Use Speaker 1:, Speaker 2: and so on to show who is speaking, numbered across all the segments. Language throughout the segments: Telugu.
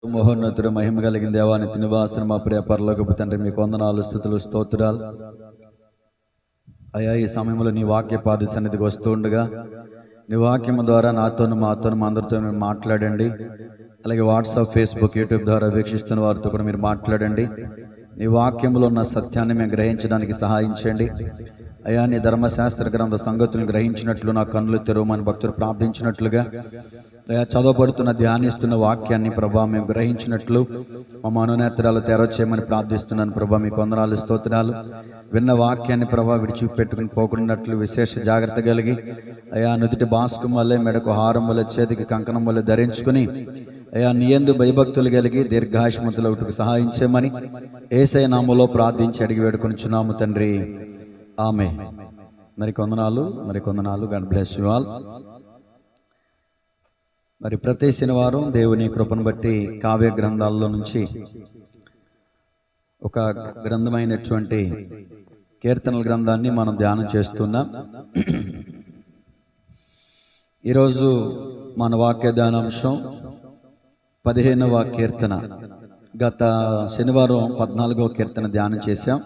Speaker 1: మహోన్నతుడు మహిమ కలిగిన దేవానికి నివాసన మా ప్రియ పరలోకపు తండ్రి మీకు వందనాలు స్తుతులు స్తోత్రాలు అయ్యా. ఈ సమయంలో నీ వాక్య పాద సన్నిధికి వస్తూ ఉండగా నీ వాక్యము ద్వారా నాతోను మాతోను మా అందరితో మీరు మాట్లాడండి. అలాగే వాట్సాప్, ఫేస్బుక్, యూట్యూబ్ ద్వారా వీక్షిస్తున్న వారితో కూడా మీరు మాట్లాడండి. నీ వాక్యంలో ఉన్న సత్యాన్ని మేము గ్రహించడానికి సహాయం చేయండి అయ్యా. నీ ధర్మశాస్త్ర గ్రంథ సంగతులను గ్రహించినట్లు నా కన్నులు తెరవమని భక్తులు ప్రార్థించినట్లుగా అయ్యా, చదవబడుతున్న ధ్యానిస్తున్న వాక్యాన్ని ప్రభా మేము గ్రహించినట్లు మా మనోనేత్రాలు తెరవచేయమని ప్రార్థిస్తున్నాను ప్రభా. మీకు వందనాలు స్తోత్రాలు. విన్న వాక్యాన్ని ప్రభా విడిచిపెట్టుకుని పోకున్నట్లు విశేష జాగ్రత్త కలిగి అయ్యా, నుదుటి బాస్కం వల్లే, మెడకు హారం వల్ల, చేతికి కంకణం వల్ల ధరించుకుని అయ్యా నీ యందు భయభక్తులు కలిగి దీర్ఘాయుష్మంతులకు సహాయం చేయమని యేసయ్య నామములో ప్రార్థించి అడిగి వేడుకొనిచున్నాము తండ్రి, ఆమె. మరికొందనాలు. God bless you all. మరి ప్రతి శనివారం దేవుని కృపను బట్టి కావ్య గ్రంథాల్లో నుంచి ఒక గ్రంథమైనటువంటి కీర్తనల గ్రంథాన్ని మనం ధ్యానం చేస్తున్నాం. ఈరోజు మన వాక్య ధ్యానాంశం 15వ కీర్తన. గత శనివారం 14వ కీర్తన ధ్యానం చేశాం.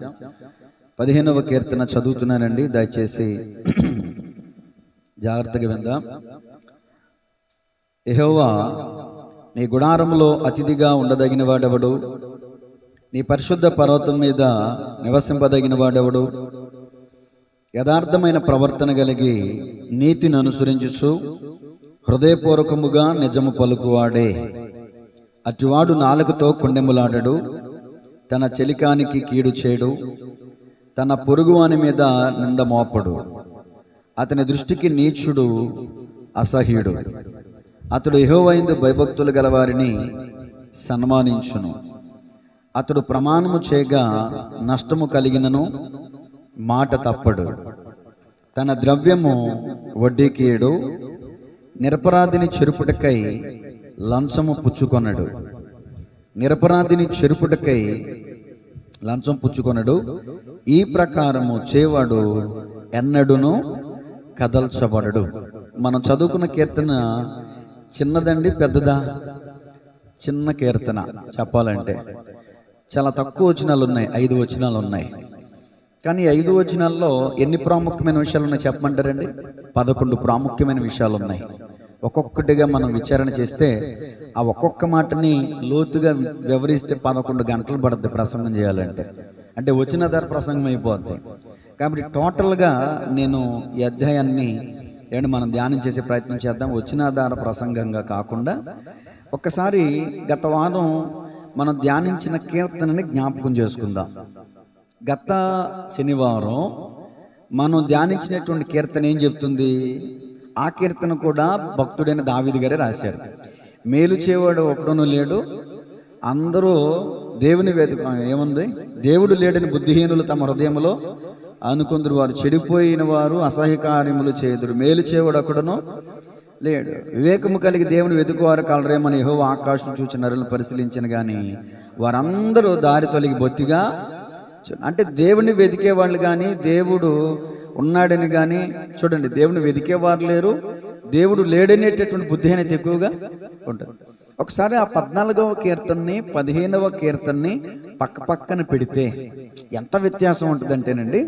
Speaker 1: 15వ కీర్తన చదువుతున్నానండి, దయచేసి జాగ్రత్తగా విందాం. యెహోవా, నీ గుడారములో అతిథిగా ఉండదగిన వాడెవడు? నీ పరిశుద్ధ పర్వతం మీద నివసింపదగిన వాడెవడు? యథార్థమైన ప్రవర్తన కలిగి నీతిని అనుసరించుచు హృదయపూర్వకముగా నిజము పలుకువాడే. అటువాడు నాలుకతో కొండెములాడడు, తన చెలికానికి కీడు చేయడు, తన పొరుగువాని మీద నింద మోపడు. అతని దృష్టికి నీచుడు అసహ్యుడు. అతడు యెహోవాయందు భయభక్తులు గలవారిని సన్మానించును. అతడు ప్రమాణము చేయగా నష్టము కలిగినను మాట తప్పడు. తన ద్రవ్యము వడ్డీకియడు. నిరపరాధిని చెరుపుటకై లంచము పుచ్చుకొనడు. నిరపరాధిని చెరుపుటకై లంచం పుచ్చుకొనడు. ఈ ప్రకారము చేవాడు ఎన్నడును కదల్చబడడు. మనం చదువుకున్న కీర్తన చిన్నదండి, పెద్దదా? చిన్న కీర్తన. చెప్పాలంటే చాలా తక్కువ వచనాలు ఉన్నాయి, 5 వచనాలు ఉన్నాయి. కానీ 5 వచనాల్లో ఎన్ని ప్రాముఖ్యమైన విషయాలు ఉన్నాయి చెప్పమంటారండి? 11 ప్రాముఖ్యమైన విషయాలు ఉన్నాయి. ఒక్కొక్కటిగా మనం విచారణ చేస్తే ఆ ఒక్కొక్క మాటని లోతుగా వివరిస్తే 11 గంటలు పడుతుంది ప్రసంగం చేయాలంటే. అంటే వచ్చిన ధర ప్రసంగం అయిపోద్ది. కాబట్టి టోటల్గా నేను ఈ అధ్యాయాన్ని మనం ధ్యానం చేసే ప్రయత్నం చేద్దాం. వచ్చిన ఆధార ప్రసంగంగా కాకుండా ఒక్కసారి గత వారం మనం ధ్యానించిన కీర్తనని జ్ఞాపకం చేసుకుందాం. గత శనివారం మనం ధ్యానించినటువంటి కీర్తన ఏం చెప్తుంది? ఆ కీర్తన కూడా భక్తుడైన దావీదు గారే రాశారు. మేలు చేయవాడు ఒకడును లేడు, అందరూ దేవుని ఏముంది? దేవుడు లేడని బుద్ధిహీనులు తమ హృదయంలో అనుకుందరు. వారు చెడిపోయిన వారు అసహ్యకార్యములు చేదురు. మేలు చేయవాడు ఒకడును లేడు. వివేకము కలిగి దేవుని వెతుకువారు కలరేమని యెహోవా ఆకాశం చూచి నరులను పరిశీలించిన కానీ వారందరూ దారి తొలగి బొత్తిగా. అంటే దేవుని వెతికే వాళ్ళు కానీ, దేవుడు ఉన్నాడని కానీ చూడండి, దేవుని వెతికేవారు లేరు, దేవుడు లేడనేటటువంటి బుద్ధి అనేది ఎక్కువగా ఉంటుంది. ఒకసారి ఆ 14వ కీర్తనని 15వ కీర్తనని పక్కన పెడితే ఎంత వ్యత్యాసం ఉంటుందంటేనండి,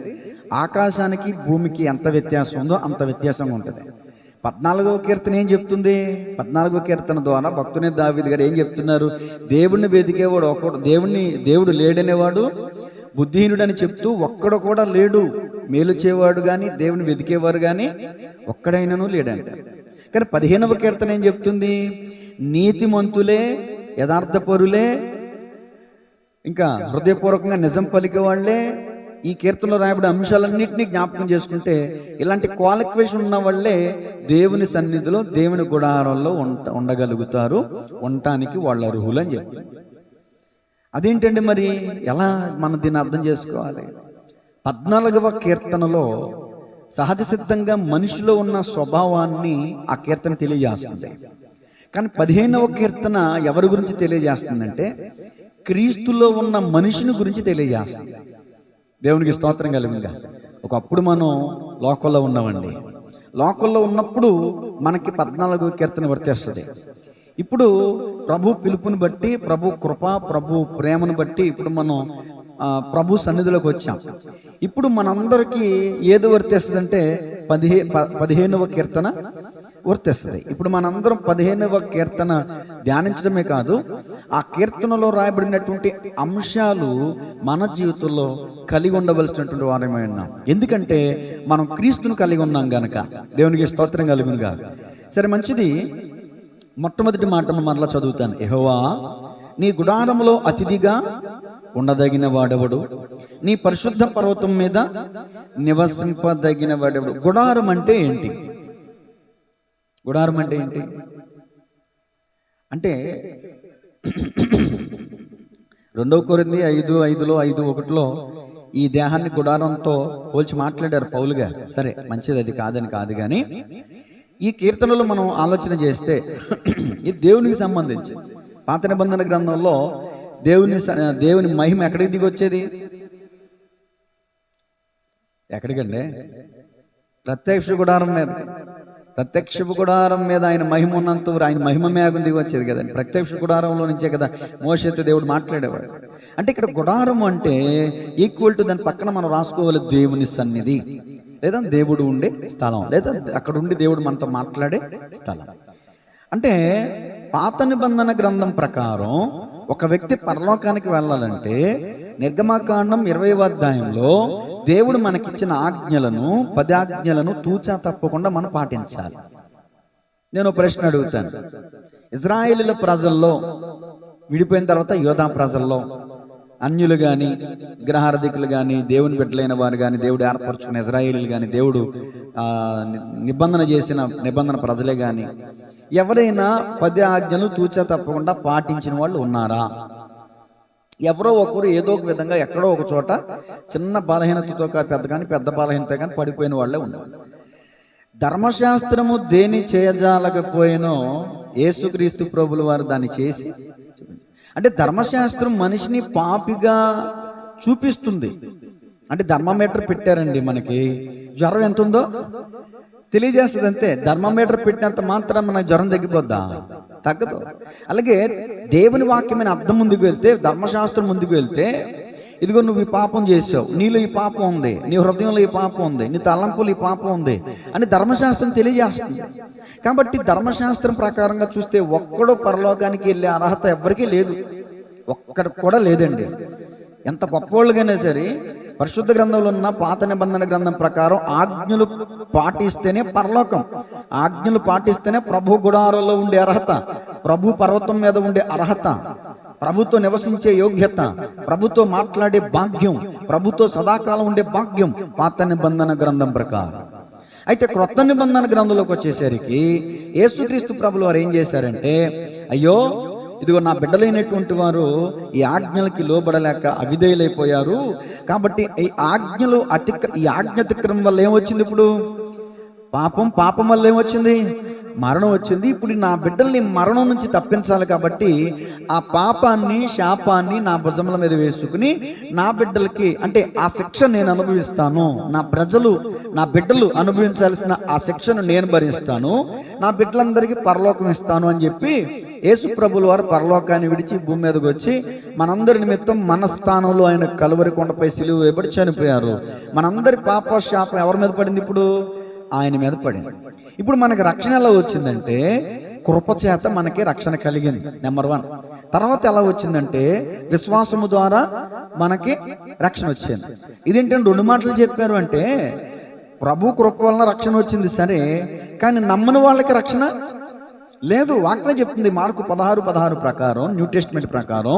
Speaker 1: ఆకాశానికి భూమికి ఎంత వ్యత్యాసం ఉందో అంత వ్యత్యాసంగా ఉంటుంది. 14వ కీర్తన ఏం చెప్తుంది? 14వ కీర్తన ద్వారా భక్తుని దావీదు గారు ఏం చెప్తున్నారు? దేవుణ్ణి వెతికేవాడు ఒకడు, దేవుడు లేడనేవాడు బుద్ధిహీనుడని చెప్తూ ఒక్కడు కూడా లేడు. మేలు చేయవాడు కానీ, దేవుని వెతికేవారు కానీ ఒక్కడైనను లేడంట. కానీ 15వ కీర్తన ఏం చెప్తుంది? నీతిమంతులే, యథార్థపరులే, ఇంకా హృదయపూర్వకంగా నిజం పలికే వాళ్ళే. ఈ కీర్తనలో రాయబడే అంశాలన్నింటినీ జ్ఞాపకం చేసుకుంటే ఇలాంటి క్వాలిఫికేషన్ ఉన్న వాళ్ళే దేవుని సన్నిధిలో, దేవుని గుడారాల్లో ఉండగలుగుతారు. ఉండటానికి వాళ్ళు అర్హులు అని చెప్తారు. అదేంటండి మరి? ఎలా మనం దీన్ని అర్థం చేసుకోవాలి? 14వ కీర్తనలో సహజ సిద్ధంగా మనిషిలో ఉన్న స్వభావాన్ని ఆ కీర్తన తెలియజేస్తుంది. కానీ 15వ కీర్తన ఎవరి గురించి తెలియజేస్తుందంటే క్రీస్తులో ఉన్న మనిషిని గురించి తెలియజేస్తుంది. దేవునికి స్తోత్రం కలుగుగా. ఒకప్పుడు మనం లోకంలో ఉన్నామండి. లోకంలో ఉన్నప్పుడు మనకి 14వ కీర్తన వర్తిస్తుంది. ఇప్పుడు ప్రభు పిలుపుని బట్టి, ప్రభు కృప, ప్రభు ప్రేమను బట్టి ఇప్పుడు మనం ప్రభు సన్నిధిలోకి వచ్చాం. ఇప్పుడు మనందరికీ ఏది వర్తిస్తుందంటే 15వ కీర్తన వర్తిస్తుంది. ఇప్పుడు మనందరం 15వ కీర్తన ధ్యానించడమే కాదు, ఆ కీర్తనలో రాయబడినటువంటి అంశాలు మన జీవితంలో కలిగి ఉండవలసినటువంటి వారమై ఉన్నాం. ఎందుకంటే మనం క్రీస్తును కలిగి ఉన్నాం గనక. దేవునికి స్తోత్రం కలుగునుగా. సరే, మంచిది. మొట్టమొదటి మాటను మరలా చదువుతాను. యెహోవా, నీ గుడారములో అతిథిగా ఉండదగిన వాడెవడు? నీ పరిశుద్ధ పర్వతం మీద నివసింపదగిన వాడెవడు? గుడారం అంటే ఏంటి? గుడారం అంటే ఏంటి అంటే 2 కొరింథీ 5:5లో 5:1లో ఈ దేహాన్ని గుడారంతో పోల్చి మాట్లాడారు పౌలు గారు. సరే, మంచిది, అది కాదని కాదు. కానీ ఈ కీర్తనలో మనం ఆలోచన చేస్తే ఇది దేవునికి సంబంధించి. పాత నిబంధన గ్రంథంలో దేవుని మహిమ ఎక్కడికి దిగి వచ్చేది? ఎక్కడికండి? ప్రత్యక్ష గుడారం మీద. ప్రత్యక్ష గుడారం మీద ఆయన మహిమ ఉన్నంత ఆయన మహిమ మేఘం దిగి వచ్చేది కదండి. ప్రత్యక్ష గుడారంలో నుంచే కదా మోషేతో దేవుడు మాట్లాడేవాడు. అంటే ఇక్కడ గుడారం అంటే ఈక్వల్ టు దాని పక్కన మనం రాసుకోవాలి దేవుని సన్నిధి, లేదా దేవుడు ఉండే స్థలం, లేదా అక్కడ ఉండి దేవుడు మనతో మాట్లాడే స్థలం. అంటే పాత నిబంధన గ్రంథం ప్రకారం ఒక వ్యక్తి పరలోకానికి వెళ్ళాలంటే నిర్గమకాండం 20వ అధ్యాయంలో దేవుడు మనకిచ్చిన ఆజ్ఞలను 10 ఆజ్ఞలను తూచా తప్పకుండా మనం పాటించాలి. నేను ప్రశ్న అడుగుతాను. ఇజ్రాయేలీల ప్రజల్లో విడిపోయిన తర్వాత యోధా ప్రజల్లో అన్యులు కానీ, విగ్రహారాధికులు కానీ, దేవుని బిడ్డలైన వారు కానీ, దేవుడు ఏర్పరచుకున్న ఇజ్రాయేలీలు కానీ, దేవుడు నిబంధన చేసిన నిబంధన ప్రజలే కానీ, ఎవరైనా 10 ఆజ్ఞలు తూచా తప్పకుండా పాటించిన వాళ్ళు ఉన్నారా? ఎవరో ఒకరు ఏదో ఒక విధంగా ఎక్కడో ఒక చోట చిన్న బలహీనతతో పెద్ద బలహీనత కానీ పడిపోయిన వాళ్ళే ఉన్నారు. ధర్మశాస్త్రము దేని చేయజాలకపోయినో యేసుక్రీస్తు ప్రభుల వారు దాన్ని చేసి, అంటే ధర్మశాస్త్రం మనిషిని పాపిగా చూపిస్తుంది. అంటే థర్మామీటర్ పెట్టారండి మనకి, జ్వరం ఎంత ఉందో తెలియజేస్తుంది అంతే. థర్మామీటర్ పెట్టినంత మాత్రం మన జ్వరం తగ్గిపోద్దా? తగ్గదు. అలాగే దేవుని వాక్యమైన అర్థం ముందుకు వెళ్తే, ధర్మశాస్త్రం ముందుకు వెళ్తే, ఇదిగో నువ్వు ఈ పాపం చేసావు, నీలో ఈ పాపం ఉంది, నీ హృదయంలో ఈ పాపం ఉంది, నీ తలంపులు ఈ పాపం ఉంది అని ధర్మశాస్త్రం తెలియజేస్తుంది. కాబట్టి ధర్మశాస్త్రం ప్రకారంగా చూస్తే ఒక్కడో పరలోకానికి వెళ్ళే అర్హత ఎవ్వరికీ లేదు, ఒక్కడు కూడా లేదండి. ఎంత గొప్పవాళ్ళుగానే సరే పరిశుద్ధ గ్రంథంలో ఉన్న పాత నిబంధన గ్రంథం ప్రకారం ఆజ్ఞలు పాటిస్తేనే పరలోకం, ఆజ్ఞలు పాటిస్తేనే ప్రభు గుడారంలో ఉండే అర్హత, ప్రభు పర్వతం మీద ఉండే అర్హత, ప్రభుతో నివసించే యోగ్యత, ప్రభుతో మాట్లాడే భాగ్యం, ప్రభుతో సదాకాలం ఉండే భాగ్యం పాత నిబంధన గ్రంథం ప్రకారం. అయితే క్రొత్త నిబంధన గ్రంథంలోకి వచ్చేసరికి యేసుక్రీస్తు ప్రభులు వారు ఏం చేశారంటే, అయ్యో ఇదిగో నా బిడ్డలైనటువంటి వారు ఈ ఆజ్ఞలకి లోబడలేక అవిధేయులైపోయారు, కాబట్టి ఈ ఆజ్ఞ అతిక్రమం వల్ల ఏమొచ్చింది? ఇప్పుడు పాపం వల్ల ఏమొచ్చింది? మరణం వచ్చింది. ఇప్పుడు నా బిడ్డల్ని మరణం నుంచి తప్పించాలి కాబట్టి ఆ పాపాన్ని, శాపాన్ని నా భుజముల మీద వేసుకుని నా బిడ్డలకి, అంటే ఆ శిక్ష నేను అనుభవిస్తాను, నా బిడ్డలు అనుభవించాల్సిన ఆ శిక్షను నేను భరిస్తాను, నా బిడ్డలందరికీ పరలోకం ఇస్తాను అని చెప్పి యేసు ప్రభుల వారు పరలోకాన్ని విడిచి భూమి మీదకి వచ్చి మనందరి నిమిత్తం మన స్థానంలో ఆయన కలువరి కొండపై సిలువ వేయబడి చనిపోయారు. మనందరి పాప శాపం ఎవరి మీద పడింది? ఇప్పుడు ఆయన మీద పడింది. ఇప్పుడు మనకి రక్షణ ఎలా వచ్చిందంటే కృపచేత మనకి రక్షణ కలిగింది, నెంబర్ 1. తర్వాత ఎలా వచ్చిందంటే విశ్వాసము ద్వారా మనకి రక్షణ వచ్చింది. ఇదేంటంటే 2 మాటలు చెప్పారు. అంటే ప్రభు కృప వలన రక్షణ వచ్చింది సరే, కానీ నమ్మని వాళ్ళకి రక్షణ లేదు. వాక్యం చెప్తుంది మార్కు 16:16 ప్రకారం, న్యూ టెస్ట్మెంట్ ప్రకారం,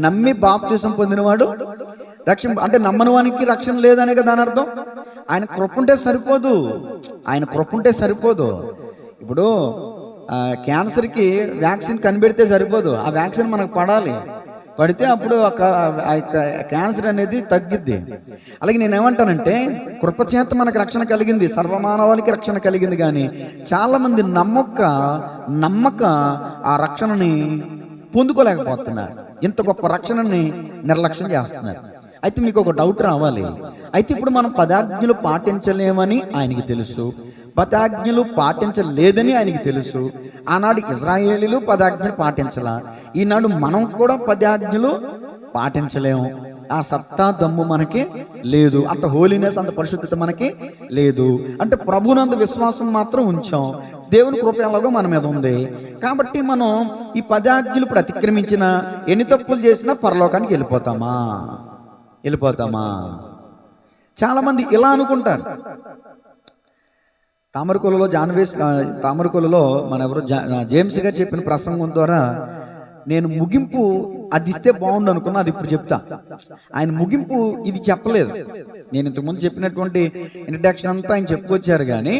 Speaker 1: నమ్మి బాప్తిసం పొందినవాడు రక్షణ, అంటే నమ్మని వానికి రక్షణ లేదనే కదా దాని అర్థం. ఆయన కృప ఉంటే సరిపోదు. ఇప్పుడు క్యాన్సర్కి వ్యాక్సిన్ కనిపెడితే సరిపోదు, ఆ వ్యాక్సిన్ మనకు పడితే అప్పుడు క్యాన్సర్ అనేది తగ్గిద్ది. అలాగే నేనేమంటానంటే కృపచేత మనకు రక్షణ కలిగింది, సర్వమానవాళికి రక్షణ కలిగింది. కానీ చాలా మంది నమ్మక ఆ రక్షణని పొందుకోలేకపోతున్నారు, ఇంత గొప్ప రక్షణని నిర్లక్ష్యం చేస్తున్నారు. అయితే మీకు ఒక డౌట్ రావాలి. అయితే ఇప్పుడు మనం 10 ఆజ్ఞలు పాటించలేమని ఆయనకి తెలుసు, 10 ఆజ్ఞలు పాటించలేదని ఆయనకి తెలుసు. ఆనాడు ఇజ్రాయేలీలు 10 ఆజ్ఞలు పాటించలా, ఈనాడు మనం కూడా 10 ఆజ్ఞలు పాటించలేము. ఆ సత్తా దమ్ము మనకి లేదు, అంత హోలీనెస్, అంత పరిశుద్ధత మనకి లేదు. అంటే ప్రభునందు విశ్వాసం మాత్రం ఉంచాం, దేవుని కృప ఎలాగో మన మీద ఉంది. కాబట్టి మనం ఈ 10 ఆజ్ఞలు ఇప్పుడు అతిక్రమించినా, ఎన్ని తప్పులు చేసినా పరలోకానికి వెళ్ళిపోతామా? చాలా మంది ఇలా అనుకుంటారు. తామరకొలలో మన ఎవరు జేమ్స్ గారు చెప్పిన ప్రసంగం ద్వారా నేను ముగింపు అది ఇస్తే బాగుండు అనుకున్నా, అది ఇప్పుడు చెప్తా. ఆయన ముగింపు ఇది చెప్పలేదు. నేను ఇంతకుముందు చెప్పినటువంటి ఇంట్రడక్షన్ అంతా ఆయన చెప్పుకొచ్చారు, కానీ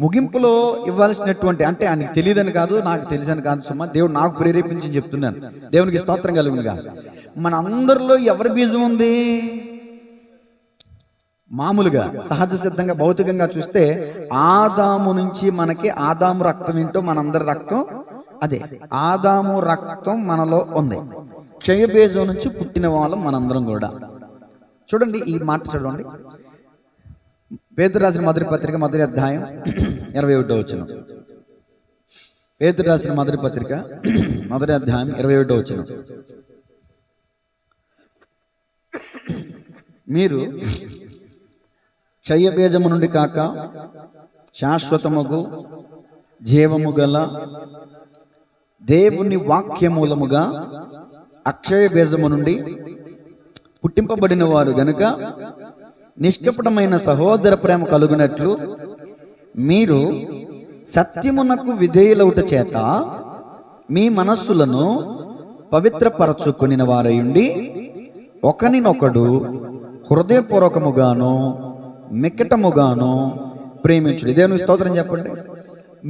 Speaker 1: ముగింపులో ఇవ్వాల్సినటువంటి, అంటే ఆయనకి తెలియదని కాదు, నాకు తెలుసని కాదు సుమా, దేవుడు నాకు ప్రేరేపించి చెప్తున్నాను. దేవునికి స్తోత్రం కలుగునుగా. మన అందరిలో ఎవరి బీజం ఉంది? మామూలుగా సహజ సిద్ధంగా భౌతికంగా చూస్తే ఆదాము నుంచి మనకి ఆదాము రక్తం ఏంటో మనందరి రక్తం అదే. ఆదాము రక్తం మనలో ఉంది. క్షయబీజం నుంచి పుట్టిన వాళ్ళం మనందరం కూడా. చూడండి ఈ మాట చూడండి, పేతురు రాసిన మొదటి పత్రిక 1వ అధ్యాయం 21వ వచనం. పేతురు రాసిన మొదటి పత్రిక 1వ అధ్యాయం 21వ వచనం. మీరు క్షయబీజము నుండి కాక శాశ్వతముగు జీవము గల దేవుని వాక్యమూలముగా అక్షయ బీజము నుండి పుట్టింపబడిన వారు గనుక నిష్కపటమైన సహోదర ప్రేమ కలుగునట్లు మీరు సత్యమునకు విధేయులవుట చేత మీ మనస్సులను పవిత్రపరచుకొనిన వారయుండి ఒకనినొకడు హృదయపూర్వకముగాను మిక్కటముగాను ప్రేమించుడు. దేవుని స్తోత్రం చెప్పండి.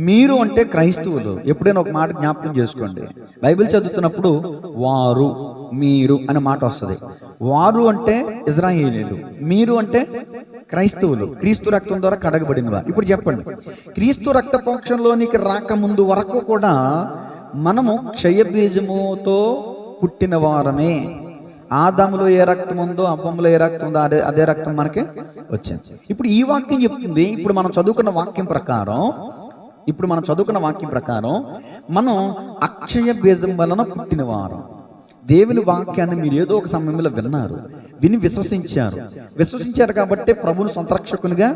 Speaker 1: మీరు అంటే క్రైస్తవులు. ఎప్పుడైనా ఒక మాట జ్ఞాపకం చేసుకోండి. బైబిల్ చదువుతున్నప్పుడు వారు, మీరు అనే మాట వస్తుంది. వారు అంటే ఇజ్రాయేలీలు, మీరు అంటే క్రైస్తవులు, క్రీస్తు రక్తం ద్వారా కడగబడినవా. ఇప్పుడు చెప్పండి, క్రీస్తు రక్త పక్షంలోనికి రాకముందు వరకు కూడా మనము క్షయబీజముతో పుట్టిన వారమే. ఆదాములో ఏ రక్తం ఉందో, అవ్వములో ఏ రక్తం ఉందో అదే రక్తం మనకి వచ్చింది. ఇప్పుడు ఈ వాక్యం చెప్తుంది, ఇప్పుడు మనం చదువుకున్న వాక్యం ప్రకారం మనం అక్షయ బీజం వలన పుట్టిన వారు. దేవుని వాక్యాన్ని మీరు ఏదో ఒక సమయంలో విన్నారు, విని విశ్వసించారు కాబట్టి ప్రభువును సొంత రక్షకునిగా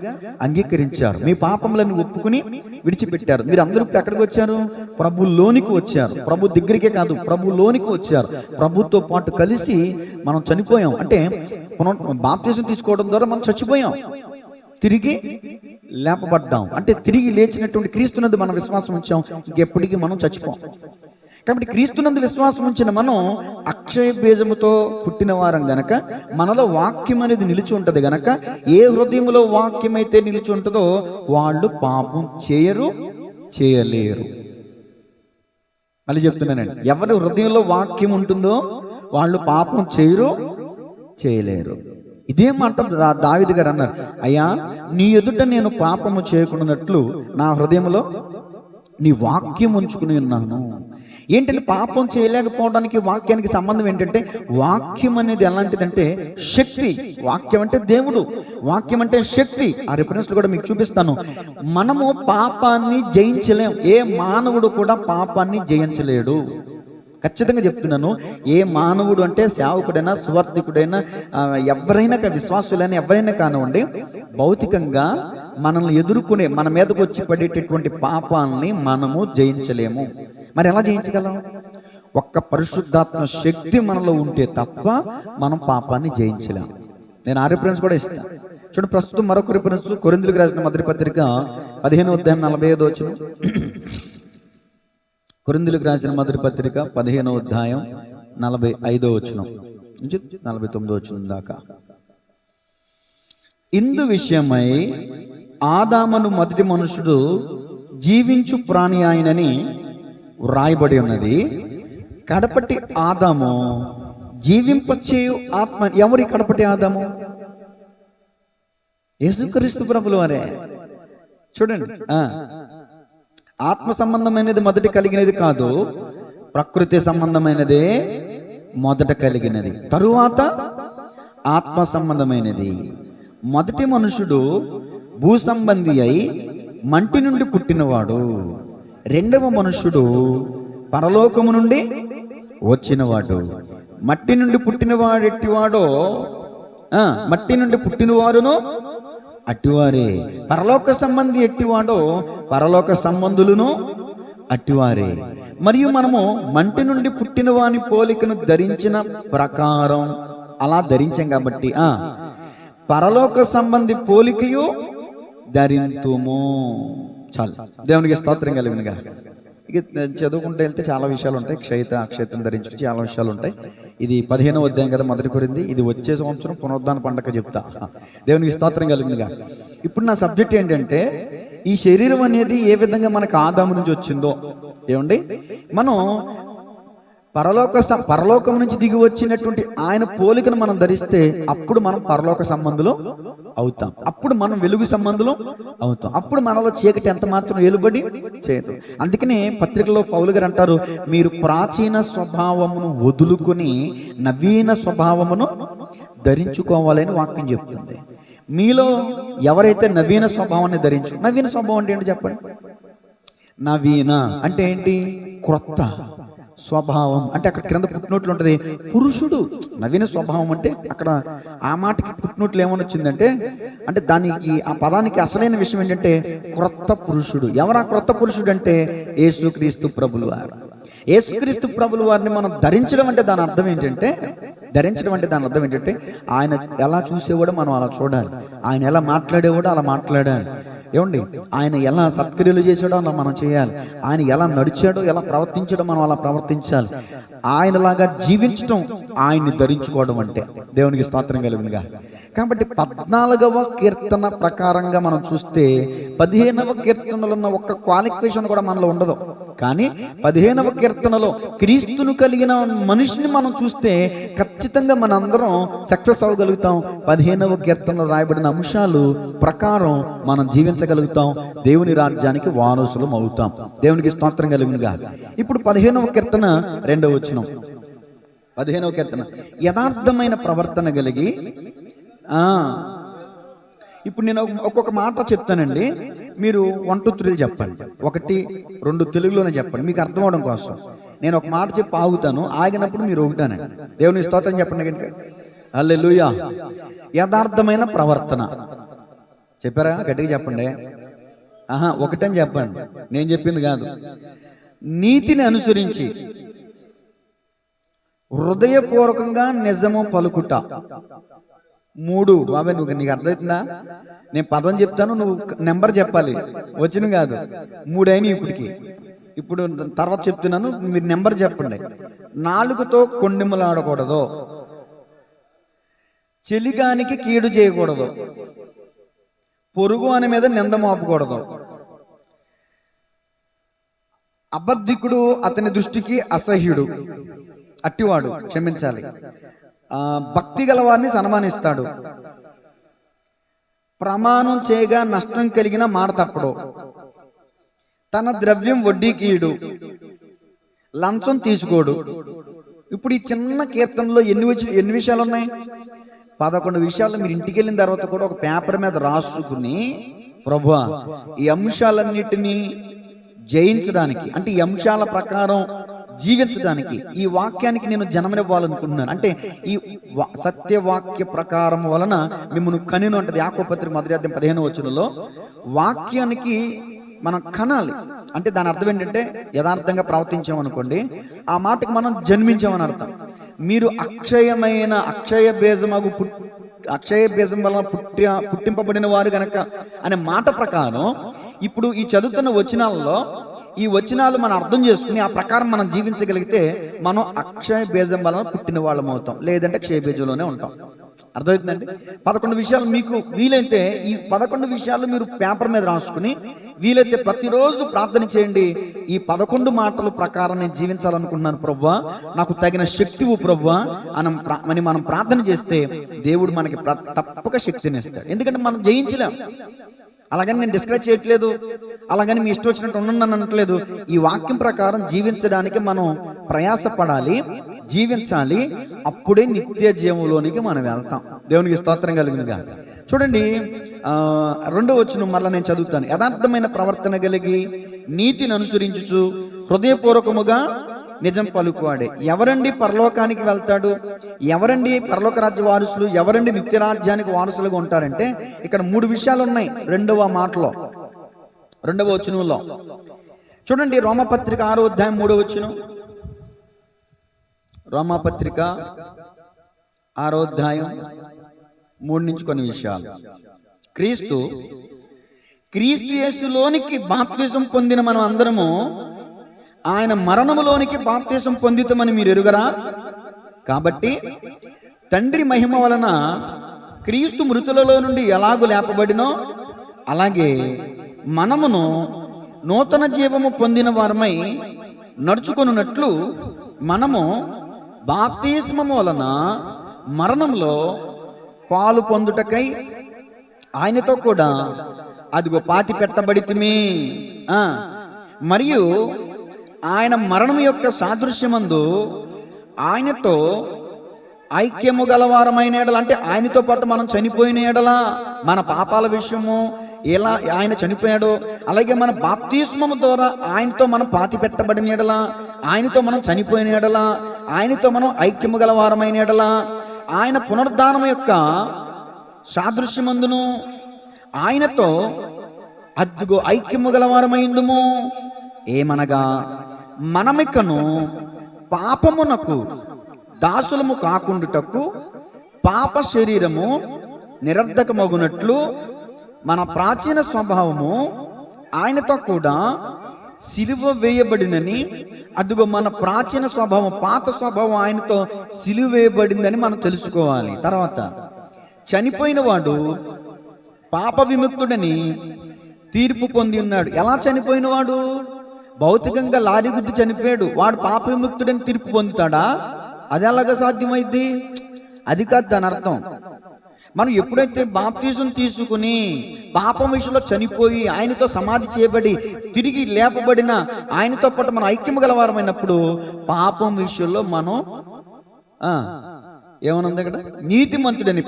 Speaker 1: అంగీకరించారు. మీ పాపములను ఒప్పుకుని విడిచిపెట్టారు. మీరు అందరూ ఇప్పుడు ఎక్కడికి వచ్చారు? ప్రభులోనికి వచ్చారు. ప్రభు దగ్గరికే కాదు, ప్రభులోనికి వచ్చారు. ప్రభుతో పాటు కలిసి మనం చనిపోయాం. అంటే బాప్తిజం తీసుకోవడం ద్వారా మనం చచ్చిపోయాం, తిరిగి లేపబడ్డాం. అంటే తిరిగి లేచినటువంటి క్రీస్తునందు మనం విశ్వాసం ఉంచాం, ఇంకెప్పటికీ మనం చచ్చిపోం. కాబట్టి క్రీస్తునందు విశ్వాసం ఉంచిన మనం అక్షయ బీజముతో పుట్టిన వారం గనక మనలో వాక్యం అనేది నిలిచి ఉంటది గనక, ఏ హృదయంలో వాక్యం అయితే నిలిచి ఉంటుందో వాళ్ళు పాపం చేయలేరు. మళ్ళీ చెప్తున్నానండి, ఎవరి హృదయంలో వాక్యం ఉంటుందో వాళ్ళు పాపం చేయలేరు. ఇదే మాట దావీదు గారు అన్నారు, అయ్యా నీ ఎదుట నేను పాపము చేయకున్నట్లు నా హృదయంలో నీ వాక్యం ఉంచుకుని ఉన్నాను. ఏంటంటే పాపం చేయలేకపోవడానికి వాక్యానికి సంబంధం ఏంటంటే, వాక్యం అనేది ఎలాంటిదంటే శక్తి. వాక్యం అంటే దేవుడు, వాక్యం అంటే శక్తి. ఆ రిఫరెన్స్ కూడా మీకు చూపిస్తాను. మనము పాపాన్ని జయించలేం. ఏ మానవుడు కూడా పాపాన్ని జయించలేడు. ఖచ్చితంగా చెప్తున్నాను. ఏ మానవుడు అంటే సేవకుడైనా, సువార్థికుడైనా, ఎవరైనా విశ్వాసులైనా ఎవరైనా కానివ్వండి, భౌతికంగా మనల్ని ఎదుర్కొనే, మన మీదకు వచ్చి పడేటటువంటి పాపాలని మనము జయించలేము. మరి ఎలా జయించగలం? ఒక్క పరిశుద్ధాత్మ శక్తి మనలో ఉంటే తప్ప మనం పాపాన్ని జయించలేము. నేను ఆ రిఫరెన్స్ కూడా ఇస్తాను. చూడండి, ప్రస్తుతం మరొక రిఫరెన్స్ కొరింథీయులకు రాసిన మొదటి పత్రిక 15వ అధ్యాయం 45వ వచనం. కొరింథీయులకు రాసిన మొదటి పత్రిక 15వ అధ్యాయం 45వ వచనం నుంచి 49వ వచనం దాకా. ఇందు విషయమై ఆదామును మొదటి మనుషుడు జీవించు ప్రాణి ఆయనని వ్రాయబడి ఉన్నది. కడపటి ఆదాము జీవింపచేయు ఆత్మ. ఎవరి కడపటి ఆదాము? యేసుక్రీస్తు ప్రభుల వారే. చూడండి, ఆత్మ సంబంధమైనది మొదట కలిగినది కాదు, ప్రకృతి సంబంధమైనదే మొదట కలిగినది, తరువాత ఆత్మ సంబంధమైనది. మొదటి మనుషుడు భూ సంబంధి అయి మంటి నుండి పుట్టినవాడు. రెండవ మనుషుడు పరలోకము నుండి వచ్చినవాడు. మట్టి నుండి పుట్టినవాడు ఎట్టివాడో మట్టి నుండి పుట్టినవారును అట్టివారే. పరలోక సంబంధి ఎట్టివాడో పరలోక సంబంధులను అట్టివారే. మరియు మనము మంటి నుండి పుట్టిన వాని పోలికను ధరించిన ప్రకారం అలా ధరించాం కాబట్టి పరలోక సంబంధి పోలికయు ధరింతుము. చాలు. దేవునికి స్తోత్రం కలిగినగా. ఇక చదువుకుంటే వెళ్తే చాలా విషయాలు ఉంటాయి. క్షయిత అక్షయతను ధరించి చాలా విషయాలు ఉంటాయి. ఇది 15వ అధ్యాయం కదా, మొదటి కొరింథీ. ఇది వచ్చే సంవత్సరం పునరుద్ధాన పండగ చెప్తా. దేవునికి స్తోత్రం కలిగినగా. ఇప్పుడు నా సబ్జెక్ట్ ఏంటంటే, ఈ శరీరం అనేది ఏ విధంగా మనకు ఆదాము నుంచి వచ్చిందో. ఏమండి, మనం పరలోకం నుంచి దిగి వచ్చినటువంటి ఆయన పోలికను మనం ధరిస్తే అప్పుడు మనం పరలోక సంబంధులు అవుతాం. అప్పుడు మనం వెలుగు సంబంధులు అవుతాం. అప్పుడు మనలో చీకటి ఎంత మాత్రం ఏలుబడి చేయదు. అందుకనే పత్రికలో పౌలు గారు అంటారు, మీరు ప్రాచీన స్వభావమును వదులుకొని నవీన స్వభావమును ధరించుకోవాలని వాక్యం చెప్తుంది. మీలో ఎవరైతే నవీన స్వభావాన్ని నవీన స్వభావం అంటే ఏంటి చెప్పండి? నవీన అంటే ఏంటి? క్రొత్త స్వభావం అంటే అక్కడ క్రింద పుట్టినట్లు ఉంటుంది పురుషుడు. నవీన స్వభావం అంటే అక్కడ ఆ మాటకి పుట్టినట్లు ఏమని వచ్చిందంటే, అంటే దానికి ఆ పదానికి అసలైన విషయం ఏంటంటే క్రొత్త పురుషుడు. ఎవరా క్రొత్త పురుషుడు అంటే యేసుక్రీస్తు ప్రభులు వారు. యేసుక్రీస్తు ప్రభులు వారిని మనం ధరించడం అంటే దాని అర్థం ఏంటంటే ఆయన ఎలా చూసేవాడో మనం అలా చూడాలి. ఆయన ఎలా మాట్లాడేవాడో అలా మాట్లాడాలి. ఏమండి, ఆయన ఎలా సత్క్రియలు చేశాడో అలా మనం చేయాలి. ఆయన ఎలా నడిచాడో ఎలా ప్రవర్తించాడో మనం అలా ప్రవర్తించాలి. ఆయనలాగా జీవించడం ఆయన్ని ధరించుకోవడం అంటే. దేవునికి స్తోత్రం కలుగునుగా. కాబట్టి 14వ కీర్తన ప్రకారంగా మనం చూస్తే 15వ కీర్తనలో ఉన్న ఒక్క క్వాలిఫికేషన్ కూడా మనలో ఉండదు. కానీ 15వ కీర్తనలో క్రీస్తును కలిగిన మనిషిని మనం చూస్తే ఖచ్చితంగా మనందరం సక్సెస్ అవ్వగలుగుతాం. 15వ కీర్తనలో రాయబడిన అంశాలు ప్రకారం మనం జీవించగలుగుతాం. దేవుని రాజ్యానికి వారసులం అవుతాం. దేవునికి స్తోత్రం కలుగునుగా. ఇప్పుడు 15వ కీర్తన 2వ వచనం. 15వ కీర్తన, యథార్థమైన ప్రవర్తన కలిగి. ఇప్పుడు నేను ఒక్కొక్క మాట చెప్తానండి, మీరు 1 2 3 చెప్పండి. 1 2 తెలుగులోనే చెప్పండి మీకు అర్థం అవడం కోసం. నేను ఒక మాట చెప్పి ఆగుతాను, ఆగినప్పుడు మీరు ఒకటానండి. దేవుని స్తోత్రం చెప్పండి గట్టిగా. హల్లెలూయా. యథార్థమైన ప్రవర్తన చెప్పారా? గట్టిగా చెప్పండి. ఒకటని చెప్పండి, నేను చెప్పింది కాదు. నీతిని అనుసరించి హృదయపూర్వకంగా నిజము పలుకుట. 3 బాబాయ్, నీకు అర్థమవుతుందా? నేను పదం చెప్తాను, నువ్వు నెంబర్ చెప్పాలి, వచ్చిన కాదు. 3 అయినాయి ఇప్పటికి. ఇప్పుడు తర్వాత చెప్తున్నాను, మీరు నెంబర్ చెప్పండి. 4తో కొండెములాడకూడదు, చెలికానికి కీడు చేయకూడదు, పొరుగు అని మీద నింద మోపకూడదు, అబద్ధికుడు అతని దృష్టికి అసహ్యుడు, అట్టివాడు క్షమించాలి, భక్తి గలవారిని సన్మానిస్తాడు, ప్రమాణం చేయగా నష్టం కలిగిన మాట తప్పడు, తన ద్రవ్యం వడ్డీకీయుడు, లంచం తీసుకోడు. ఇప్పుడు ఈ చిన్న కీర్తనలో ఎన్ని విషయాలు ఉన్నాయి? 11 విషయాలు. మీరు ఇంటికి వెళ్ళిన తర్వాత కూడా ఒక పేపర్ మీద రాసుకుని, ప్రభువా ఈ అంశాలన్నిటినీ జయించడానికి, అంటే ఈ అంశాల ప్రకారం జీవించడానికి ఈ వాక్యానికి నేను జన్మనివ్వాలనుకుంటున్నాను. అంటే ఈ సత్యవాక్య ప్రకారం వలన మిమ్మల్ని కనిను అంటది యాకోబు పత్రిక 1:15 వచనంలో. వాక్యానికి మనం కనాలి అంటే దాని అర్థం ఏంటంటే యథార్థంగా ప్రవర్తించామనుకోండి, ఆ మాటకి మనం జన్మించామని అర్థం. మీరు అక్షయ బీజం వలన పుట్టింపబడిన వారు గనక అనే మాట ప్రకారం ఇప్పుడు ఈ చదువుతున్న వచనాలలో ఈ వచనాలు మనం అర్థం చేసుకుని ఆ ప్రకారం మనం జీవించగలిగితే మనం అక్షయ బీజం వలన పుట్టిన వాళ్ళం అవుతాం, లేదంటే క్షయ బీజంలోనే ఉంటాం. అర్థమవుతుందండి? 11 విషయాలు మీకు వీలైతే ఈ 11 విషయాలు మీరు పేపర్ మీద రాసుకుని వీలైతే ప్రతిరోజు ప్రార్థన చేయండి. ఈ 11 మాటల ప్రకారం నేను జీవించాలనుకుంటున్నాను ప్రభువా, నాకు తగిన శక్తివు ప్రభువా అని మనం ప్రార్థన చేస్తే దేవుడు మనకి తప్పక శక్తిని ఇస్తాడు. ఎందుకంటే మనం జయించలేం. అలాగని నేను డిస్కరేజ్ చేయట్లేదు, అలాగని మీ ఇష్టం వచ్చినట్టు ఉండను అనట్లేదు. ఈ వాక్యం ప్రకారం జీవించడానికి మనం ప్రయాసపడాలి. జీవించాలి. అప్పుడే నిత్య జీవంలోనికి మనం వెళ్తాం. దేవునికి స్తోత్రం కలుగునుగా. చూడండి, 2వ వచనం మరలా నేను చదువుతాను. యథార్థమైన ప్రవర్తన కలిగి నీతిని అనుసరించుచు హృదయపూర్వకముగా నిజం పలుకువాడే. ఎవరండి పరలోకానికి వెళ్తాడు? ఎవరండి పరలోక రాజ్య వారసులు? ఎవరండి నిత్య రాజ్యానికి వారసులుగా ఉంటారంటే ఇక్కడ 3 విషయాలు ఉన్నాయి 2వ మాటలో, 2వ వచనంలో. చూడండి, రోమపత్రిక 6వ అధ్యాయం 3వ వచనం. రోమపత్రిక 6వ అధ్యాయం 3 నుంచి కొన్ని విషయాలు. క్రీస్తు యేసులోనికి బాప్తిసం పొందిన మనం అందరము ఆయన మరణములోనికి బాప్తిసం పొందితమని మీరు ఎరుగరా? కాబట్టి తండ్రి మహిమ వలన క్రీస్తు మృతులలో నుండి ఎలాగూ లేపబడినో అలాగే మనమును నూతన జీవము పొందిన వారమై నడుచుకొనున్నట్లు మనము బాప్తిస్మము వలన మరణంలో పాలు పొందుటకై ఆయనతో కూడా అదిగో పాతి పెట్టబడితిమి. మరియు ఆయన మరణం యొక్క సాదృశ్యమందు ఆయనతో ఐక్యము గలవారమైన ఎడల, అంటే ఆయనతో పాటు మనం చనిపోయిన ఎడల, మన పాపాల విషయము ఎలా ఆయన చనిపోయాడో అలాగే మన బాప్తిస్మము ద్వారా ఆయనతో మనం పాతి పెట్టబడిన ఎడల, ఆయనతో మనం చనిపోయిన ఎడల, ఆయనతో మనం ఐక్యము గలవారమైన ఎడల, ఆయన పునరుద్ధానం యొక్క సాదృశ్యమందును ఆయనతో అద్దుగో ఐక్యము గలవారమైందుము. ఏమనగా మనమికను పాపమునకు దాసులము కాకుండుటకు పాప శరీరము నిరర్ధకమగునట్లు మన ప్రాచీన స్వభావము ఆయనతో కూడా సిలువ వేయబడినని. అదిగో మన ప్రాచీన స్వభావం, పాత స్వభావం ఆయనతో సిలువ వేయబడిందని మనం తెలుసుకోవాలి. తర్వాత చనిపోయిన వాడు పాప విముక్తుడని తీర్పు పొంది ఉన్నాడు. ఎలా చనిపోయిన వాడు? భౌతికంగా లారీ గుద్ది చనిపోయాడు, వాడు పాప విముక్తుడని తీర్పు పొందుతాడా? అది ఎలాగ సాధ్యమైంది? అది కాదు దాని అర్థం. మనం ఎప్పుడైతే బాప్తిజం తీసుకుని పాపం విషయంలో చనిపోయి ఆయనతో సమాధి చేయబడి తిరిగి లేపబడిన ఆయనతో పాటు మనం ఐక్యము గలవారమైనప్పుడు పాపం విషయంలో మనం ఏమనుంది అక్కడ? నీతిమంతుడని,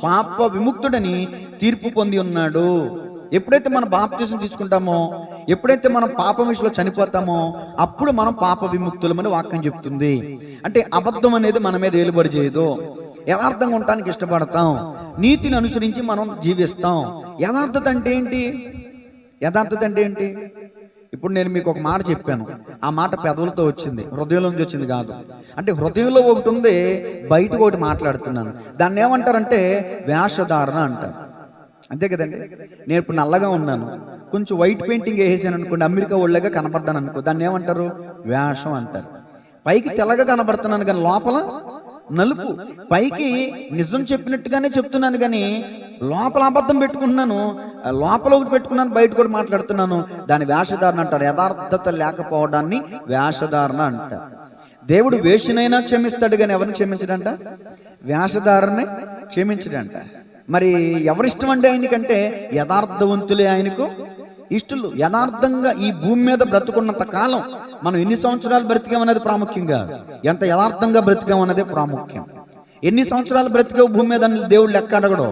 Speaker 1: పాప విముక్తుడని తీర్పు పొంది ఉన్నాడు. ఎప్పుడైతే మనం బాప్తిజం తీసుకుంటామో, ఎప్పుడైతే మనం పాపం విషయంలో చనిపోతామో అప్పుడు మనం పాప విముక్తులమని వాక్యం చెప్తుంది. అంటే అబద్ధం అనేది మన మీద ఏలుబడి చేయదు. యథార్థంగా ఉండటానికి ఇష్టపడతాం, నీతిని అనుసరించి మనం జీవిస్తాం. యథార్థత అంటే ఏంటి? యథార్థత అంటే ఏంటి? ఇప్పుడు నేను మీకు ఒక మాట చెప్పాను, ఆ మాట పెదవులతో వచ్చింది, హృదయంలో నుంచి వచ్చింది కాదు. అంటే హృదయంలో ఒకటి ఉంది, బయటకు ఒకటి మాట్లాడుతున్నాను. దాన్ని ఏమంటారంటే వేషధారణ అంటారు. అంతే కదండి. నేను ఇప్పుడు నల్లగా ఉన్నాను, కొంచెం వైట్ పెయింటింగ్ వేసేసాను అనుకోండి, అమెరికా ఒళ్ళగా కనపడ్డాను అనుకో, దాన్ని ఏమంటారు? వేషం అంటారు. పైకి తెల్లగా కనబడుతున్నాను కానీ లోపల నలుపు. పైకి నిజం చెప్పినట్టుగానే చెప్తున్నాను కానీ లోపల అబద్ధం పెట్టుకుంటున్నాను, లోపల ఒకటి పెట్టుకున్నాను, బయట కూడా మాట్లాడుతున్నాను. దాని వేషధారణ అంటారు. యథార్థత లేకపోవడాన్ని వేషధారణ అంటారు. దేవుడు వేషనైనా క్షమిస్తాడు కానీ ఎవరిని క్షమించడంట? వేషధారణని క్షమించడంట. మరి ఎవరిష్టం అండి ఆయనకంటే? యథార్థవంతులే ఆయనకు ఇష్టలు. యథార్థంగా ఈ భూమి మీద బ్రతుకున్నంత కాలం మనం ఎన్ని సంవత్సరాలు బ్రతికామన్నది ప్రాముఖ్యంగా, ఎంత యథార్థంగా బ్రతికామన్నదే ప్రాముఖ్యం. ఎన్ని సంవత్సరాలు బ్రతికావు భూమి మీద దేవుడు లెక్క అడగడం,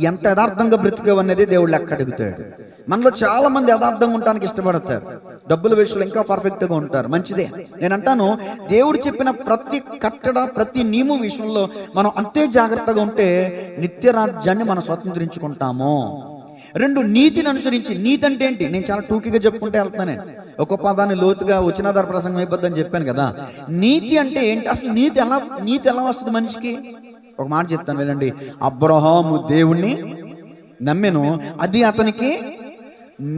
Speaker 1: ఎంత యథార్థంగా బ్రతికావు అనేది దేవుడు లెక్క అడుగుతాడు. మనలో చాలా మంది యథార్థంగా ఉండటానికి ఇష్టపడతారు, డబ్బుల విషయంలో ఇంకా పర్ఫెక్ట్గా ఉంటారు. మంచిదే. నేను అంటాను, దేవుడు చెప్పిన ప్రతి కట్టడ, ప్రతి నియమం విషయంలో మనం అంతే జాగ్రత్తగా ఉంటే నిత్య రాజ్యాన్ని మనం స్వతంత్రించుకుంటాము. 2, నీతిని అనుసరించి. నీతి అంటే ఏంటి? నేను చాలా టూకీగా చెప్పుకుంటే వెళ్తానే, ఒక పదాన్ని లోతుగా వచ్చినాధార ప్రసంగం అయిపోద్దని చెప్పాను కదా. నీతి అంటే ఏంటి అసలు? నీతి ఎలా వస్తుంది మనిషికి? ఒక మాట చెప్తాను వినండి. అబ్రహాము దేవుణ్ణి నమ్మెను, అది అతనికి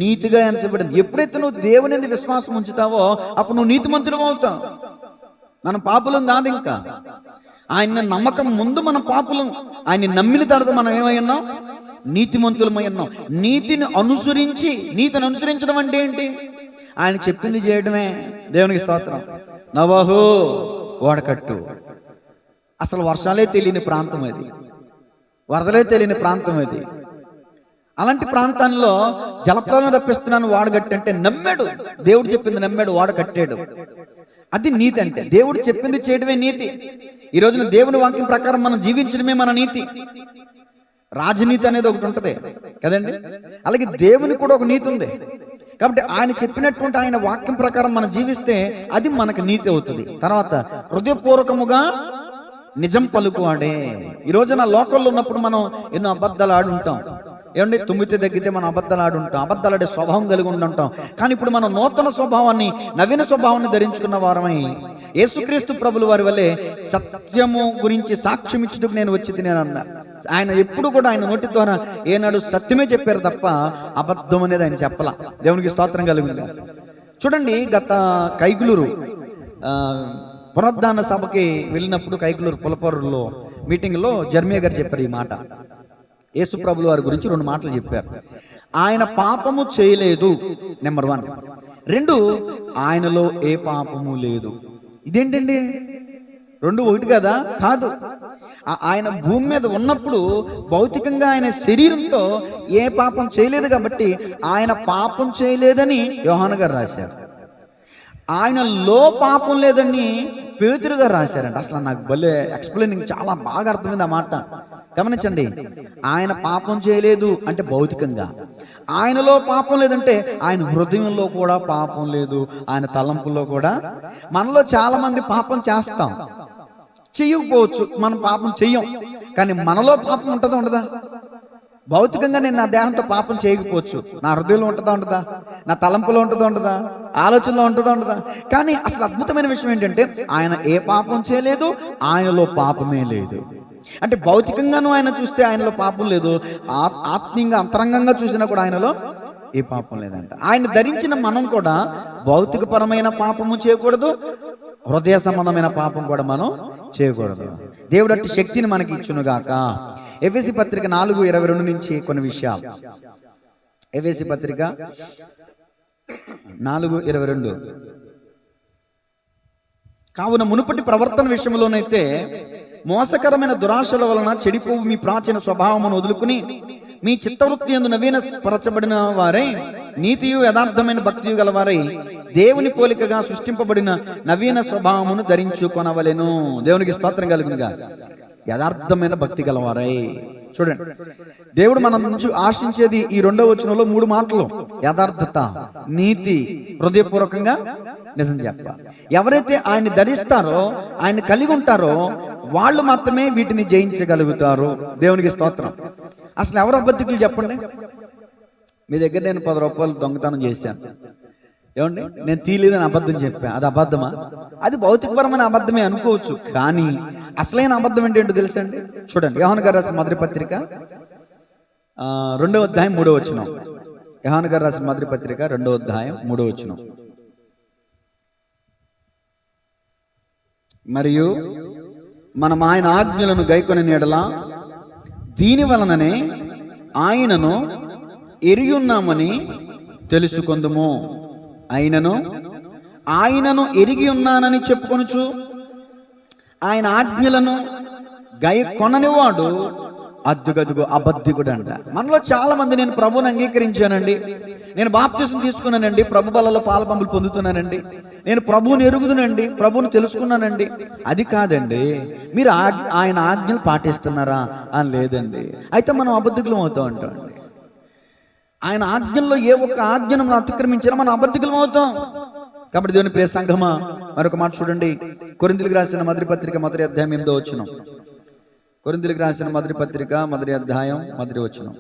Speaker 1: నీతిగా ఎంచబడింది. ఎప్పుడైతే నువ్వు దేవుని విశ్వాసం ఉంచుతావో అప్పుడు నువ్వు నీతిమంతుడు అవుతావు. మనం పాపులం కాదు. ఇంకా ఆయన నమ్మకం ముందు మనం పాపులం, ఆయన నమ్మిన తర్వాత మనం ఏమై ఉన్నాం? నీతిమంతులమై ఉన్నాం. నీతిని అనుసరించడం అంటే ఏంటి? ఆయన చెప్పింది చేయడమే. దేవునికి స్తోత్రం. నోవహు ఓడకట్టు. అసలు వర్షాలే తెలియని ప్రాంతం అది, వరదలే తెలియని ప్రాంతం అది. అలాంటి ప్రాంతాల్లో జలప్రలయం రప్పిస్తున్నాను వాడు కట్టంటే నమ్మాడు. దేవుడు చెప్పింది నమ్మాడు, వాడు కట్టాడు. అది నీతి అంటే. దేవుడు చెప్పింది చేయడమే నీతి. ఈ రోజున దేవుని వాక్యం ప్రకారం మనం జీవించడమే మన నీతి. రాజనీతి అనేది ఒకటి ఉంటుంది కదండి, అలాగే దేవుని కూడా ఒక నీతి ఉంది. కాబట్టి ఆయన చెప్పినటువంటి ఆయన వాక్యం ప్రకారం మనం జీవిస్తే అది మనకు నీతి అవుతుంది. తర్వాత హృదయపూర్వకముగా నిజం పలుకువాడే. ఈ రోజున లోకల్లో ఉన్నప్పుడు మనం ఎన్నో అబద్ధాలు ఆడుంటాం. ఏమండి, తుమ్మితే తగ్గితే మనం అబద్ధాలు ఆడుంటాం, అబద్ధాలు ఆడే స్వభావం కలిగి ఉంటుంటాం. కానీ ఇప్పుడు మనం నూతన స్వభావాన్ని, నవీన స్వభావాన్ని ధరించుకున్న వారమై యేసుక్రీస్తు ప్రభుల వారి వల్లే సత్యము గురించి సాక్ష్యం ఇచ్చుటకు నేను వచ్చి తినేనన్నా. ఆయన ఎప్పుడు కూడా ఆయన నోటి ద్వారా ఏనాడు సత్యమే చెప్పారు తప్ప అబద్ధం అనేది ఆయన చెప్పలా. దేవునికి స్తోత్రం కలిగింది. చూడండి, గత కైగులూరు పునరుద్ధాన సభకి వెళ్ళినప్పుడు కైగులూరు పులపూరులో మీటింగ్లో జర్మియా గారు చెప్పారు ఈ మాట. యేసు ప్రభుల వారి గురించి 2 మాటలు చెప్పారు. ఆయన పాపము చేయలేదు, నెంబర్ 1. 2, ఆయనలో ఏ పాపము లేదు. ఇదేంటండి, 2 ఒకటి కదా? కాదు. ఆయన భూమి మీద ఉన్నప్పుడు భౌతికంగా ఆయన శరీరంతో ఏ పాపం చేయలేదు కాబట్టి ఆయన పాపం చేయలేదని యోహాను గారు రాశారు. ఆయనలో పాపం లేదని పేతురు గారు రాశారంట. అసలు నాకు భలే ఎక్స్ప్లెయినింగ్ చాలా బాగా అర్థమైంది ఆ మాట. గమనించండి, ఆయన పాపం చేయలేదు అంటే భౌతికంగా, ఆయనలో పాపం లేదంటే ఆయన హృదయంలో కూడా పాపం లేదు, ఆయన తలంపుల్లో కూడా. మనలో చాలా మంది పాపం చేస్తాం, చెయ్యకపోవచ్చు, మనం పాపం చెయ్యం, కానీ మనలో పాపం ఉంటుందా ఉండదా? భౌతికంగా నేను నా దేహంతో పాపం చేయకపోవచ్చు, నా హృదయంలో ఉంటుందా ఉండదా? నా తలంపులో ఉంటుందా ఉండదా? ఆలోచనలో ఉంటుందా ఉండదా? కానీ అసలు అద్భుతమైన విషయం ఏంటంటే ఆయన ఏ పాపం చేయలేదు, ఆయనలో పాపమే లేదు. అంటే భౌతికంగాను ఆయన చూస్తే ఆయనలో పాపం లేదు, ఆత్మీయంగా అంతరంగంగా చూసినా కూడా ఆయనలో ఏ పాపం లేదంట. ఆయన ధరించిన మనం కూడా భౌతికపరమైన పాపము చేయకూడదు, హృదయ సంబంధమైన పాపం కూడా మనం చేయకూడదు. దేవుడు అట్టి శక్తిని మనకి ఇచ్చునుగాక. ఎఫెసీ పత్రిక 4:22 నుంచి కొన్ని విషయాలు. ఎఫెసీ పత్రిక 4:22. కావున మునుపటి ప్రవర్తన విషయంలోనైతే మోసకరమైన దురాశల వలన చెడిపోవు మీ ప్రాచీన స్వభావమును వదులుకుని మీ చిత్తవృత్తి యందు నవీన పరచబడిన వారై నీతియు యథార్థమైన భక్తియు గలవారై దేవుని పోలికగా సృష్టింపబడిన నవీన స్వభావమును ధరించుకొనవలెను. దేవునికి స్తోత్రం కలుగునుగా. యథార్థమైన భక్తి గలవారై. చూడండి, దేవుడు మన నుంచి ఆశించేది ఈ 2వ వచనంలో 3 మాటలు: యథార్థత, నీతి, హృదయపూర్వకంగా నిజం చెప్పాలి. ఎవరైతే ఆయన్ని ధరిస్తారో, ఆయన కలిగి ఉంటారో వాళ్ళు మాత్రమే వీటిని జయించగలుగుతారు. దేవునికి స్తోత్రం. అసలు ఎవరు అబద్ధికులు చెప్పండి? మీ దగ్గర నేను 10 రూపాయలు దొంగతనం చేశాను, ఏమండి, నేను తీయలేదని అబద్ధం చెప్పాను, అది అబద్ధమా? అది భౌతికపరమైన అబద్ధమే అనుకోవచ్చు, కానీ అసలైన అబద్ధం ఏంటంటో తెలుసా అండి? చూడండి, యోహాను గారు రాసిన మొదటి పత్రిక 2వ అధ్యాయం 3వ వచనం. యోహాను గారు రాసిన మొదటి పత్రిక 2వ అధ్యాయం 3వ వచనం. మరియు మనం ఆయన ఆజ్ఞలను గైకొని నీడలా దీని వలననే ఆయనను ఎరిగి తెలుసుకొందుము. ఆయనను ఎరిగి ఉన్నానని చెప్పుకొనుచు ఆయన ఆజ్ఞలను గైకొననివాడు అద్దుగదుగు అబద్ధికుడు అంట. మనలో చాలా మంది నేను ప్రభువుని అంగీకరించానండి, నేను బాప్తిసం తీసుకున్నానండి, ప్రభు బలలో పాలపంపులు పొందుతున్నానండి, నేను ప్రభువుని ఎరుగుదునండి, ప్రభువుని తెలుసుకున్నానండి. అది కాదండి, మీరు ఆయన ఆజ్ఞలు పాటిస్తున్నారా అని లేదండి. అయితే మనం అబద్ధికులం అవుతాం అంటామండి. ఆయన ఆజ్ఞల్లో ఏ ఒక్క ఆజ్ఞను మనం అతిక్రమించినా మనం అబద్ధికులం అవుతాం. కాబట్టి దేవుని ప్రియ సంఘమా, మరొక మాట చూడండి. కొరింథీయులకు రాసిన మొదటి పత్రిక 1వ అధ్యాయం 8వ వచనం. కొరింథీయులకు రాసిన మొదటి పత్రిక 1వ అధ్యాయం 1వ వచనం.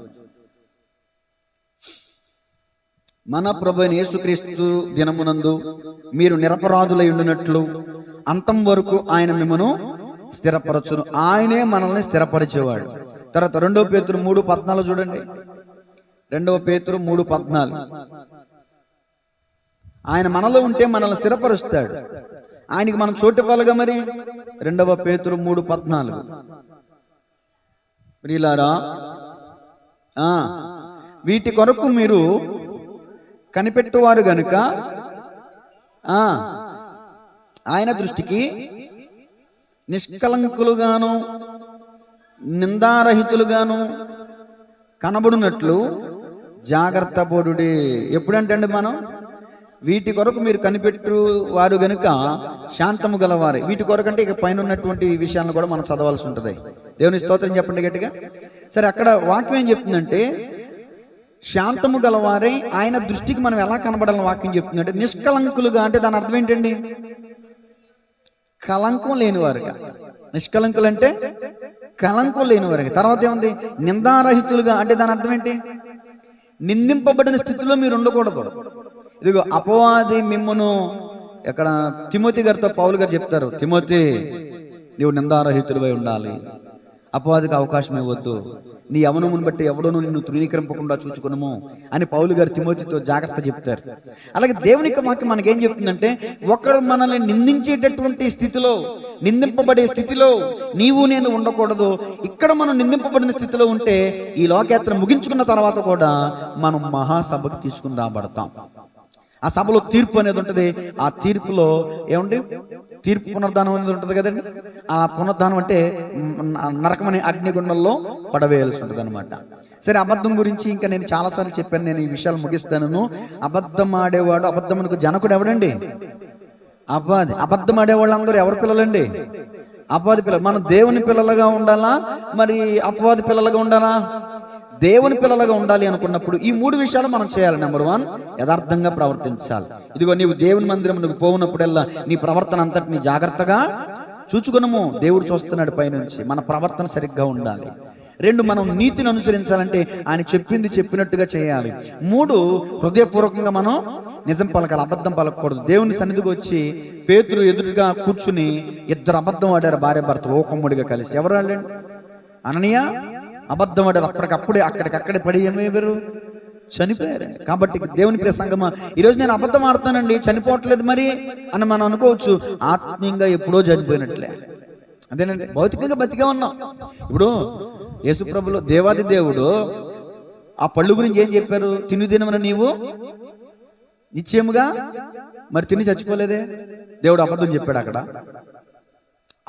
Speaker 1: మన ప్రభువైన యేసుక్రీస్తు దినమునందు మీరు నిరపరాధులై ఉండునట్లు అంతం వరకు ఆయన మిమ్మను స్థిరపరచును. ఆయనే మనల్ని స్థిరపరిచేవాడు. తర్వాత 2 పేతురు 3:14 చూడండి. 2 పేతురు 3:14. ఆయన మనలో ఉంటే మనల్ని స్థిరపరుస్తాడు. ఆయనకి మనం చోటు ఇవ్వాలిగా. మరి 2 పేతురు 3:14. ప్రియులారా, వీటి కొరకు మీరు కనిపెట్టువారు గనుక ఆయన దృష్టికి నిష్కలంకులుగాను నిందారహితులుగాను కనబడునట్లు జాగ్రత్త పడుడి. ఎప్పుడంటే మనం వీటి కొరకు మీరు కనిపెట్టు వారు గనుక శాంతము గలవారే. వీటి కొరకు అంటే ఇక పైన ఉన్నటువంటి విషయాలను కూడా మనం చదవాల్సి ఉంటుంది. దేవుని స్తోత్రం చెప్పండి గట్టిగా. సరే, అక్కడ వాక్యం ఏం చెప్తుందంటే శాంతము గలవారే ఆయన దృష్టికి మనం ఎలా కనబడాలని వాక్యం చెప్తుందంటే నిష్కలంకులుగా. అంటే దాని అర్థం ఏంటండి? కలంకం లేనివారుగా. నిష్కలంకులు అంటే కలంకం లేనివారుగా. తర్వాత ఏముంది? నిందారహితులుగా. అంటే దాని అర్థం ఏంటి? నిందింపబడిన స్థితిలో మీరు ఉండకూడదు. ఇదిగో అపవాది మిమ్మను, ఎక్కడ తిమోతి గారితో పౌలు గారు చెప్తారు, తిమోతి నీవు నిందారహితుడివై ఉండాలి, అపవాదికి అవకాశం ఇవ్వద్దు, నీ యవనమును బట్టి ఎవడోనూ నిన్ను తృణీకరింపకుండా చూచుకునము అని పౌలు గారు తిమోతితో జాగ్రత్త చెప్తారు. అలాగే దేవుని యొక్క వాక్యం మనకేం చెప్తుందంటే ఒకరు మనల్ని నిందించేటటువంటి స్థితిలో, నిందింపబడే స్థితిలో నీవు నేను ఉండకూడదు. ఇక్కడ మనం నిందింపబడిన స్థితిలో ఉంటే ఈ లోకయాత్ర ముగించుకున్న తర్వాత కూడా మనం మహాసభకు తీసుకుని రాబడతాం. ఆ సభలో తీర్పు అనేది ఉంటుంది. ఆ తీర్పులో ఏమండి? తీర్పు పునరుద్ధానం అనేది ఉంటుంది కదండి. ఆ పునరుద్ధానం అంటే నరకమనే అగ్నిగుండంలో పడవేయాల్సి ఉంటుంది అనమాట. సరే, అబద్ధం గురించి ఇంకా నేను చాలాసార్లు చెప్పాను. నేను ఈ విషయాలు ముగిస్తాను. అబద్ధం ఆడేవాడు, అబద్ధమునకు జనకుడు ఎవడండి? అపవాది. అబద్ధం ఆడేవాళ్ళు అందరూ ఎవరి పిల్లలండి? అపవాది పిల్లలు. మనం దేవుని పిల్లలుగా ఉండాలా, మరి అపవాది పిల్లలుగా ఉండాలా? దేవుని పిల్లలుగా ఉండాలి అనుకున్నప్పుడు ఈ 3 విషయాలు మనం చేయాలి. నెంబర్ 1, యథార్థంగా ప్రవర్తించాలి. ఇదిగో నీవు దేవుని మందిరం నువ్వు పోవునప్పుడల్లా నీ ప్రవర్తన అంతటిని జాగ్రత్తగా చూచుకునము. దేవుడు చూస్తున్నాడు పైనుంచి. మన ప్రవర్తన సరిగ్గా ఉండాలి. 2, మనం నీతిని అనుసరించాలంటే ఆయన చెప్పింది చెప్పినట్టుగా చేయాలి. 3, హృదయపూర్వకంగా మనం నిజం పలకాలి, అబద్ధం పలకూడదు. దేవుని సన్నిధికి వచ్చి పేతురు ఎదురుగా కూర్చుని 2 అబద్ధం ఆడారు, భార్య భర్తలు ఓకమ్ముడిగా కలిసి. ఎవరు ఆడండి? అననీయ అబద్ధం ఆడారు. అప్పటికప్పుడే అక్కడికక్కడే పడి ఏమయ్యారు? చనిపోయారు. కాబట్టి దేవుని ప్రియ సంగమా, ఈరోజు నేను అబద్ధం ఆడుతానండి, చనిపోవట్లేదు మరి అని మనం అనుకోవచ్చు. ఆత్మీయంగా ఎప్పుడో చనిపోయినట్లే. అదేనండి, భౌతికంగా బతికే ఉన్నాం. ఇప్పుడు యేసుప్రభులో దేవాది దేవుడు ఆ పళ్ళు గురించి ఏం చెప్పారు? తిను తినమని నీవు నిశ్చయముగా మరి తిని చచ్చిపోలేదే. దేవుడు అబద్ధం చెప్పాడు అక్కడ.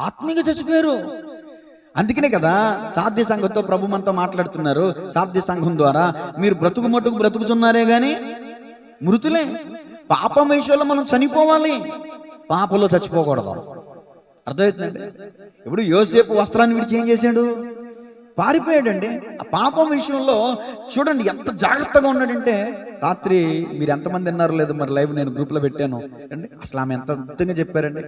Speaker 1: ఆత్మీయంగా చచ్చిపోయారు. అందుకనే కదా సాధ్య సంఘంతో ప్రభు మనతో మాట్లాడుతున్నారు. సాధ్య సంఘం ద్వారా మీరు బ్రతుకు మట్టుకు బ్రతుకుతున్నారే గాని మృతులే. పాపం విషయంలో మనం చనిపోవాలి, పాపంలో చచ్చిపోకూడదు. అర్థమవుతుందండి? ఇప్పుడు యోసేపు వస్త్రాన్ని విడిచి ఏం చేశాడు? పారిపోయాడండి. ఆ పాపం విషయంలో చూడండి ఎంత జాగ్రత్తగా ఉన్నాడంటే, రాత్రి మీరు ఎంతమంది విన్నారు లేదు మరి లైవ్ నేను గ్రూప్లో పెట్టాను అండి. అసలు ఆమె ఎంత అద్భుతంగా చెప్పారండి.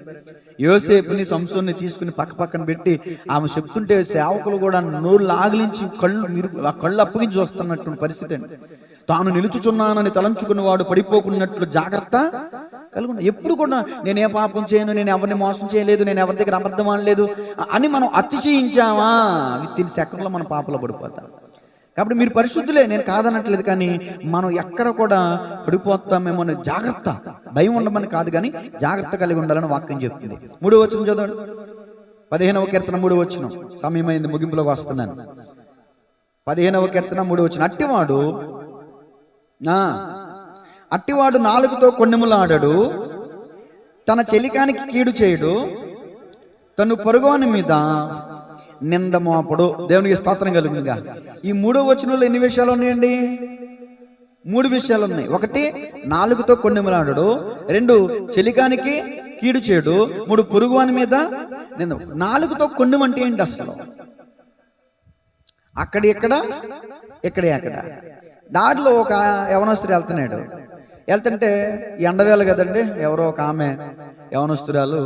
Speaker 1: యోసేపుని సంసోన్ని తీసుకుని పక్కన పెట్టి ఆమె చెప్తుంటే సేవకులు కూడా నోళ్ళు ఆగిలించి కళ్ళు అప్పగించి వస్తున్నటువంటి పరిస్థితి అండి. తాను నిలుచుచున్నానని తలంచుకున్న వాడు పడిపోకున్నట్లు జాగ్రత్త కలుగుండ. ఎప్పుడు కూడా నేను ఏ పాపం చేయను, నేను ఎవరిని మోసం చేయలేదు, నేను ఎవరి దగ్గర అబద్ధం ఆడలేదు అని మనం అతిశయించామా విత్ ఇన్ సెకండ్లో మనం పాపలో పడిపోతాం. కాబట్టి మీరు పరిశుద్ధులే, నేను కాదనట్లేదు, కానీ మనం ఎక్కడ కూడా పడిపోతామేమో అని జాగ్రత్త. భయం ఉండమని కాదు, కానీ జాగ్రత్త కలిగి ఉండాలని వాక్యం చెప్తుంది. 3వ వచనం చదవండి. 15వ కీర్తన 3వ వచనం. సమయమైంది, ముగింపులోకి వస్తున్నాను. 15వ కీర్తన 3వ వచనం. అట్టివాడు నాలుగుతో కొన్నెములాడడు, తన చెలికానికి కీడు చేయడు, తను పొరుగువాని మీద నింద మోపడు. దేవునికి స్తోత్రం కలుగునుగా. ఈ 3వ వచనంలో ఎన్ని విషయాలు ఉన్నాయండి? 3 విషయాలు ఉన్నాయి. 1, నాలుగుతో కొన్నెములాడడు. 2, చెలికానికి కీడు చేయడు. 3, పొరుగువాని మీద నింద. నాలుగుతో కొన్నెం అంటే ఏంటి అసలు? ఇక్కడ దారిలో ఒక యవనస్తుడు వెళ్తుంటే ఎండవేళ కదండి, ఎవరో ఒక ఆమె యవనస్తురాలు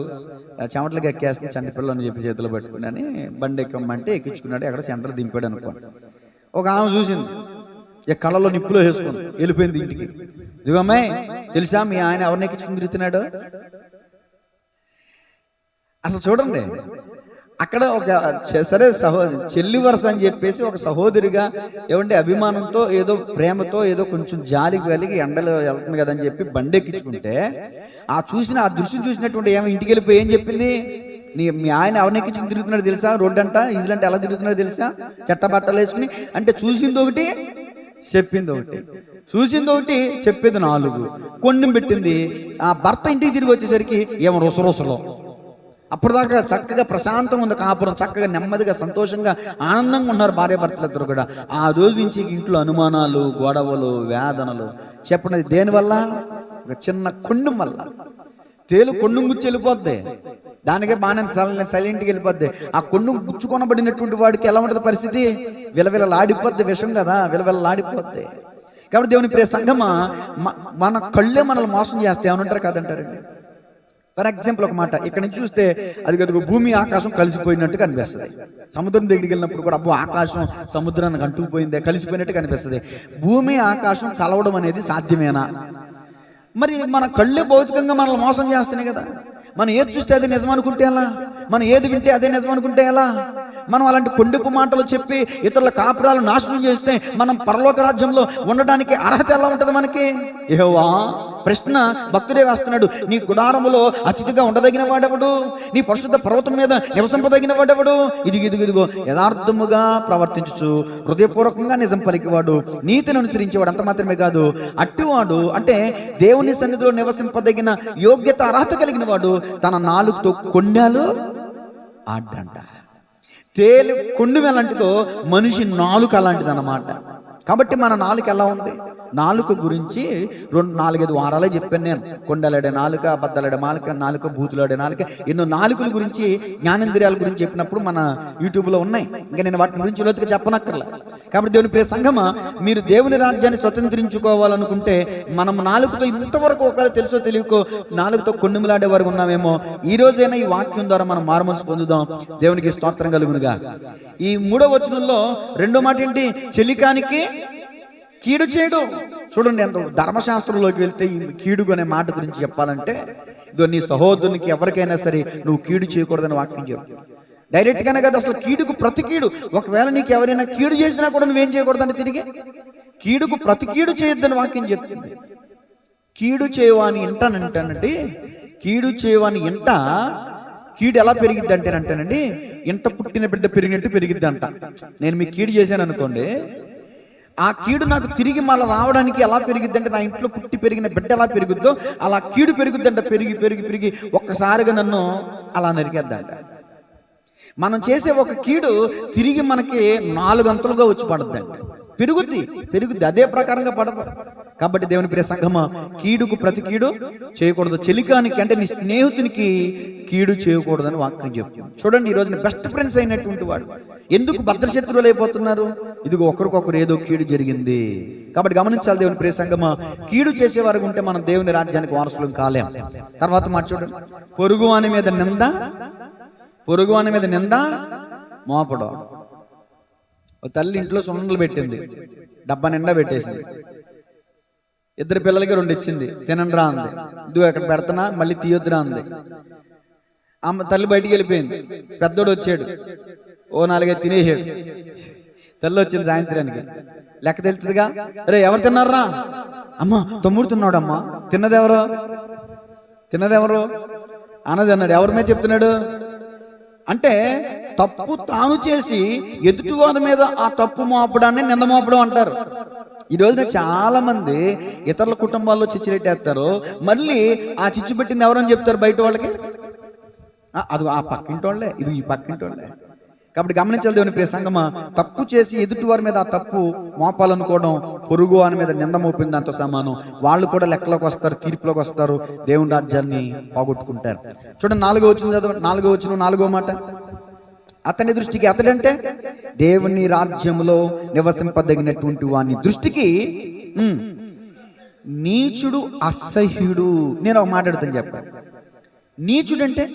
Speaker 1: చెమటలకు ఎక్కేస్తుంది, చంటి పిల్లని చెప్పి చేతిలో పెట్టుకుని అని బండి ఎక్కమంటే ఎక్కించుకున్నాడు. ఎక్కడ సెంటర్ దింపాడు అనుకోండి. ఒక ఆమె చూసింది, కళ్ళలో నిప్పులో వేసుకుంది, వెళ్ళిపోయింది ఇంటికి. ఇదిగమ్మాయి తెలుసా మీ ఆయన ఎవరిని ఎక్కించుకుని తిరుగుతున్నాడు? అసలు చూడండి, అక్కడ ఒక సరే చెల్లి వరుస అని చెప్పేసి ఒక సహోదరిగా ఏమంటే అభిమానంతో ఏదో ప్రేమతో ఏదో కొంచెం జాలికి కలిగి ఎండలో వెళ్తుంది కదా అని చెప్పి బండి ఎక్కించుకుంటే ఆ దృశ్యం చూసినటువంటి ఏమో ఇంటికి వెళ్ళిపోయి ఏం చెప్పింది? మీ ఆయన ఎవరిని ఎక్కించుకుని తిరుగుతున్నాడు తెలుసా? రోడ్డు అంట ఇదిలంటే ఎలా తిరుగుతున్నాడు తెలుసా? చెట్ట బట్టలు వేసుకుని. అంటే చూసింది ఒకటి, చెప్పింది ఒకటి. చూసింది ఒకటి, చెప్పేది 4. కొన్నెం పెట్టింది. ఆ భర్త ఇంటికి తిరిగి వచ్చేసరికి ఏమో రుసరుసలో. అప్పటిదాకా చక్కగా ప్రశాంతంగా ఉంది కాపురం, చక్కగా నెమ్మదిగా సంతోషంగా ఆనందంగా ఉన్నారు భార్య భర్తలు ఇద్దరు కూడా. ఆ రోజు నుంచి ఇంట్లో అనుమానాలు, గొడవలు, వేదనలు. చెప్పండి దేనివల్ల? ఒక చిన్న కొండు మల్ల తేలు కొండు గుచ్చి వెళ్ళిపోద్ది, దానికే బాగానే సైలెంట్గా వెళ్ళిపోద్ది. ఆ కొండు గుచ్చుకొనబడినటువంటి వాడికి ఎలా ఉంటుంది పరిస్థితి? విలవిలలాడిపోద్ది, విషం కదా, విలవిలలాడిపోద్ది. కాబట్టి దేవుని ప్రియ సంఘమా, మన కళ్ళే మనల్ని మోసం చేస్తే ఏమనుంటారు కాదంటారండి. ఫర్ ఎగ్జాంపుల్ ఒక మాట, ఇక్కడ నుంచి చూస్తే అది భూమి ఆకాశం కలిసిపోయినట్టు కనిపిస్తుంది. సముద్రం దగ్గరికి వెళ్ళినప్పుడు కూడా అబ్బో ఆకాశం సముద్రానికి అంటుకుపోయిందే, కలిసిపోయినట్టు కనిపిస్తుంది. భూమి ఆకాశం కలవడం అనేది సాధ్యమేనా? మరి మన కళ్ళే భౌతికంగా మనల్ని మోసం చేస్తున్నాయి కదా. మనం ఏది చూస్తే అదే నిజం అనుకుంటే ఎలా? మనం ఏది వింటే అదే నిజం అనుకుంటే ఎలా? మనం అలాంటి కొండపు మాటలు చెప్పి ఇతరుల కాపురాలు నాశనం చేస్తే మనం పరలోక రాజ్యంలో ఉండడానికి అర్హత ఎలా ఉంటుంది మనకి? యెహోవా ప్రశ్న భక్తుడే వేస్తున్నాడు. నీ గుడారములో అతిథిగా ఉండదగిన వాడెవడు? నీ పరిశుద్ధ పర్వతం మీద నివసింపదగిన వాడెవడు? ఇదిగో యథార్థముగా ప్రవర్తించు, హృదయపూర్వకంగా నిజం పలికివాడు, నీతిని అనుసరించేవాడు, అంత మాత్రమే కాదు అట్టివాడు, అంటే దేవుని సన్నిధిలో నివసింపదగిన యోగ్యత అర్హత కలిగిన వాడు తన నాలుగుతో కొండాలు ఆడంట. తేలు కొండు ఎలాంటిదో మనిషి నాలుక అలాంటిది అన్నమాట. కాబట్టి మన నాలుక ఎలా ఉంది? నాలుక గురించి 4-5 వారాలే చెప్పాను నేను. కొండలాడే నాలుక, అబద్ధాలాడే నాలుక, బూతులాడే నాలుక, ఎన్నో నాలుకల గురించి, జ్ఞానేంద్రియాల గురించి చెప్పినప్పుడు మన యూట్యూబ్లో ఉన్నాయి. ఇంకా నేను వాటి గురించి లోతుగా చెప్పనక్కర్లా. కాబట్టి దేవుని ప్రియ సంఘమా, మీరు దేవుని రాజ్యాన్ని స్వతంత్రించుకోవాలనుకుంటే మనం నాలుగుతో ఇంతవరకు ఒకవేళ తెలుసో తెలియకో నాలుగుతో కొండములాడే వారు ఉన్నామేమో. ఈ రోజైనా ఈ వాక్యం ద్వారా మనం మారుమనసు పొందుదాం. దేవునికి స్తోత్రం కలుగునుగా. ఈ 3వ వచనంలో రెండో మాట ఏంటి? చెలికానికి కీడు చేయడం. చూడండి, ఎంత ధర్మశాస్త్రంలోకి వెళ్తే ఈ కీడు అనే మాట గురించి చెప్పాలంటే, ఇదో నీ సహోదరునికి ఎవరికైనా సరే నువ్వు కీడు చేయకూడదని వాక్యం చెప్పు. డైరెక్ట్గానే కదా, అసలు కీడుకు ప్రతి కీడు. ఒకవేళ నీకు ఎవరైనా కీడు చేసినా కూడా నువ్వేం చేయకూడదని తిరిగి కీడుకు ప్రతి కీడు చేయొద్దని వాక్యం చెప్తుంది. కీడు చేయవాని ఇంటానంటానండి, కీడు చేయవాని ఇంట కీడు ఎలా పెరిగిద్ది అంటేనంటానండి, ఇంట పుట్టిన బిడ్డ పెరిగినట్టు పెరిగిద్ది అంట. నేను మీకు కీడు చేశాను అనుకోండి, ఆ కీడు నాకు తిరిగి మళ్ళీ రావడానికి ఎలా పెరిగిద్ది అంటే, నా ఇంట్లో పుట్టి పెరిగిన బిడ్డ ఎలా పెరుగుద్దో అలా కీడు పెరుగుద్దంట. పెరిగి పెరిగి పెరిగి ఒక్కసారిగా నన్ను అలా నరికేద్దంట. మనం చేసే ఒక కీడు తిరిగి మనకి 4 అంతలుగా వచ్చి పడద్దంట. పెరుగుద్ది అదే ప్రకారంగా పడదు. కాబట్టి దేవుని ప్రియ సంఘమా, కీడుకు ప్రతి కీడు చేయకూడదు. చెలికానికి అంటే నీ స్నేహితునికి కీడు చేయకూడదని వాక్యం చెప్తుంది. చూడండి, ఈ రోజున బెస్ట్ ఫ్రెండ్స్ అయినటువంటి వాడు ఎందుకు భద్రశత్రువులు అయిపోతున్నారు? ఇదిగో ఒకరికొకరు ఏదో కీడు జరిగింది. కాబట్టి గమనించాలి దేవుని ప్రియ సంఘమా, కీడు చేసేవారు ఉంటే మనం దేవుని రాజ్యానికి వారసులం కాలేం. తర్వాత మాట చూడండి, పొరుగు వాని మీద నింద మోపడం. తల్లి ఇంట్లో సున్నుండలు పెట్టింది, డబ్బా నిండా పెట్టేసింది. 2 పిల్లలకి 2 ఇచ్చింది, తినండిరా అంది. ఇదిగో ఎక్కడ పెడతానా, మళ్ళీ తీయొద్దురా అంది. తల్లి బయటికి వెళ్ళిపోయింది. పెద్దోడు వచ్చాడు, ఓ 4-5 తినేసాడు. తల్లి వచ్చింది సాయంత్రానికి, లెక్క తెలుస్తుందిగా, రే ఎవరు తిన్నారా? అమ్మ తమ్ముడు తిన్నాడమ్మా. తిన్నదెవరు అన్నది అన్నాడు. ఎవరి మీద చెప్తున్నాడు అంటే, తప్పు తాను చేసి ఎదుటివారి మీద ఆ తప్పు మోపడాన్ని నింద మోపడం అంటారు. ఈ రోజున చాలా మంది ఇతరుల కుటుంబాల్లో చిచ్చురెట్టేస్తారు, మళ్ళీ ఆ చిచ్చు పెట్టింది ఎవరని చెప్తారు బయట వాళ్ళకి? అది ఆ పక్కింటి వాళ్ళే, ఇది ఈ పక్కింటి వాళ్ళే. కాబట్టి గమనించాలి దేవుని ప్రియ సంఘమా, తప్పు చేసి ఎదుటి వారి మీద ఆ తప్పు మోపాలనుకోవడం పొరుగు వారి మీద నింద మోపింది దాంతో సమానం. వాళ్ళు కూడా లెక్కలోకి వస్తారు, తీర్పులోకి వస్తారు, దేవుని రాజ్యాన్ని పోగొట్టుకుంటారు. చూడండి, 4వ వచనం చదవండి. 4వ మాట, అతని దృష్టికి, అతడంటే దేవుని రాజ్యములో నివసింపదగినటువంటి వాని దృష్టికి నీచుడు అసహ్యుడు. నేను ఒక మాట్లాడుతాను చెప్పాను. నీచుడంటే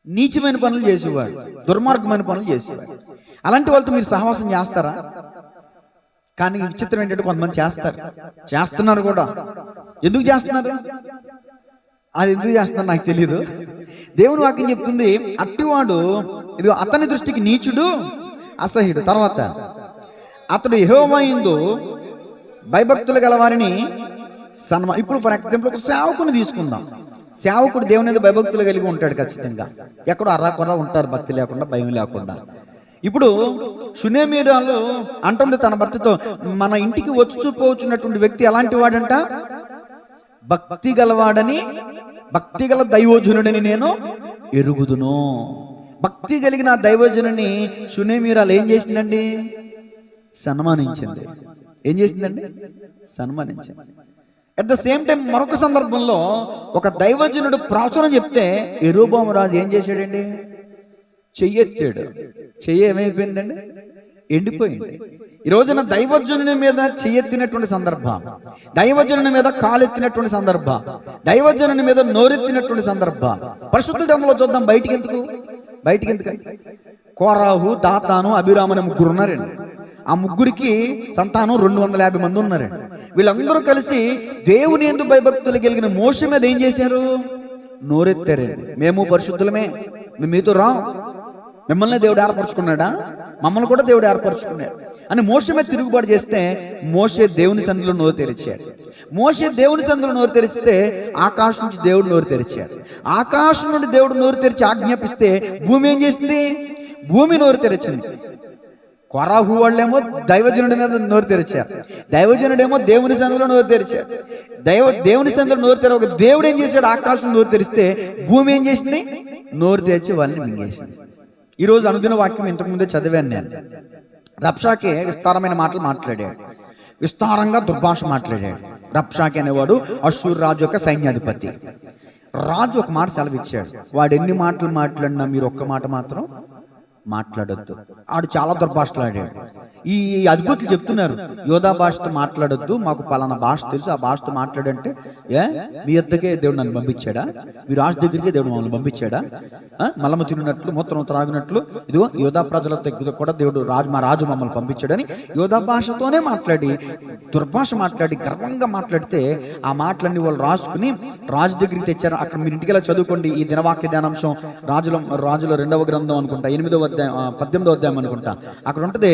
Speaker 1: నీచమైన పనులు చేసేవాడు, దుర్మార్గమైన పనులు చేసేవాడు. అలాంటి వాళ్ళతో మీరు సహవాసం చేస్తారా? కానీ విచిత్రం ఏంటంటే కొంతమంది చేస్తున్నారు కూడా. ఎందుకు చేస్తున్నారు? అది ఎందుకు చేస్తున్నారు నాకు తెలియదు. దేవుని వాక్యం చెప్తుంది, అట్టివాడు ఇది అతని దృష్టికి నీచుడు అసహ్యుడు. తర్వాత అతడు యెహోవా యందు భయభక్తులు గల వారిని ఇప్పుడు ఫర్ ఎగ్జాంపుల్ ఒక సేవకుని తీసుకుందాం. సేవకుడు దేవుని మీద భయభక్తులు కలిగి ఉంటాడు ఖచ్చితంగా. ఎక్కడో అర్రాకొర్రా ఉంటారు, భక్తి లేకుండా, భయం లేకుండా. ఇప్పుడు షూనేమీరాలు అంటుంది తన భర్తతో, మన ఇంటికి వచ్చి చూపవచ్చున్నటువంటి వ్యక్తి ఎలాంటి వాడంట? భక్తి గలవాడని, భక్తి గల దైవజనుడని నేను ఎరుగుదును. భక్తి కలిగిన దైవజనుని షూనేమీరాలు ఏం చేసిందండి? సన్మానించింది. ఏం చేసిందండి? సన్మానించింది. అట్ ద సేమ్ టైం మరొక సందర్భంలో ఒక దైవజనుడు ప్రవచనం చెప్తే యెరొబోము రాజు ఏం చేశాడండి? చెయ్యెత్తాడు. చెయ్యి ఏమైపోయిందండి? ఎండిపోయింది. ఈ రోజున దైవజనుని మీద చెయ్యెత్తినటువంటి సందర్భం, దైవజనుని మీద కాలెత్తినటువంటి సందర్భం, దైవజనుని మీద నోరెత్తినటువంటి సందర్భం పరిశుద్ధ గ్రంథంలో చూద్దాం. బయటికి ఎందుకండి? కోరాహు, దాతాను, అభిరాము అనే ముగ్గురు ఉన్నారండి. ఆ ముగ్గురికి సంతానం 250 మంది ఉన్నారండి. వీళ్ళందరూ కలిసి దేవుని యందు భయభక్తులు కలిగిన మోషే మీద ఏం చేశారు? నోరెత్తారండి. మేము పరిశుద్ధులమే, మేము మీతో రాం, మిమ్మల్ని దేవుడు ఏర్పరచుకున్నాడా? మమ్మల్ని కూడా దేవుడు ఏర్పరచుకున్నాడు అని మోషే మీద తిరుగుబాటు చేస్తే మోషే దేవుని సన్నిధిలో నోరు తెరిచాడు. మోషే దేవుని సన్నిధిలో నోరు తెరిస్తే ఆకాశం నుంచి దేవుడు నోరు తెరిచాడు. ఆకాశం నుండి దేవుడు నోరు తెరిచి ఆజ్ఞాపిస్తే భూమి ఏం చేసింది? భూమి నోరు తెరిచింది. కొరాహు వాళ్ళేమో దైవజనుడి మీద నోరు తెరిచారు, దైవజనుడేమో దేవుని సన్నిధిలో నోరు తెరిచారు. దేవుని సన్నిధిలో నోరు తెరవ దేవుడు ఏం చేశాడు? ఆకాశం నోరు తెరిస్తే భూమి ఏం చేసింది? నోరు తెరిచి వాళ్ళని మింగేసింది. ఈరోజు అనుదిన వాక్యం ఇంతకుముందే చదివాను నేను. రబ్షాకే విస్తారమైన మాటలు మాట్లాడాడు, విస్తారంగా దుర్భాష మాట్లాడాడు. రబ్షాకే అనేవాడు అష్షూరు రాజు యొక్క సైన్యాధిపతి. రాజు ఒక మాట సెలవిచ్చాడు, వాడు ఎన్ని మాటలు మాట్లాడినా మీరు ఒక్క మాట మాత్రం మాట్లాడొద్దు. ఆడు చాలా దుర్భాషలాడాడు. ఈ అద్భుతులు చెప్తున్నారు, యోధా భాషతో మాట్లాడొద్దు, మాకు పలానా భాష తెలుసు, ఆ భాషతో మాట్లాడంటే మీ యొద్దకే దేవుడు నన్ను పంపించాడా? మీ రాజు దగ్గరికే దేవుడు మమ్మల్ని పంపించాడా? మలము తిన్నట్లు మూత్రం త్రాగినట్లు ఇదిగో యోధా ప్రజల దగ్గర కూడా దేవుడు మా రాజు మమ్మల్ని పంపించాడని యోధా భాషతోనే మాట్లాడి దుర్భాష మాట్లాడి గర్వంగా మాట్లాడితే ఆ మాటలన్నీ వాళ్ళు రాసుకుని రాజు దగ్గరికి తెచ్చారు. అక్కడ మీరు ఇంటికెలా చదువుకోండి, ఈ దినవాక్య ధ్యానాంశం రాజులో 2వ గ్రంథం అనుకుంటా, 8వ అధ్యాయం 18వ అధ్యాయం అనుకుంటా. అక్కడ ఉంటది,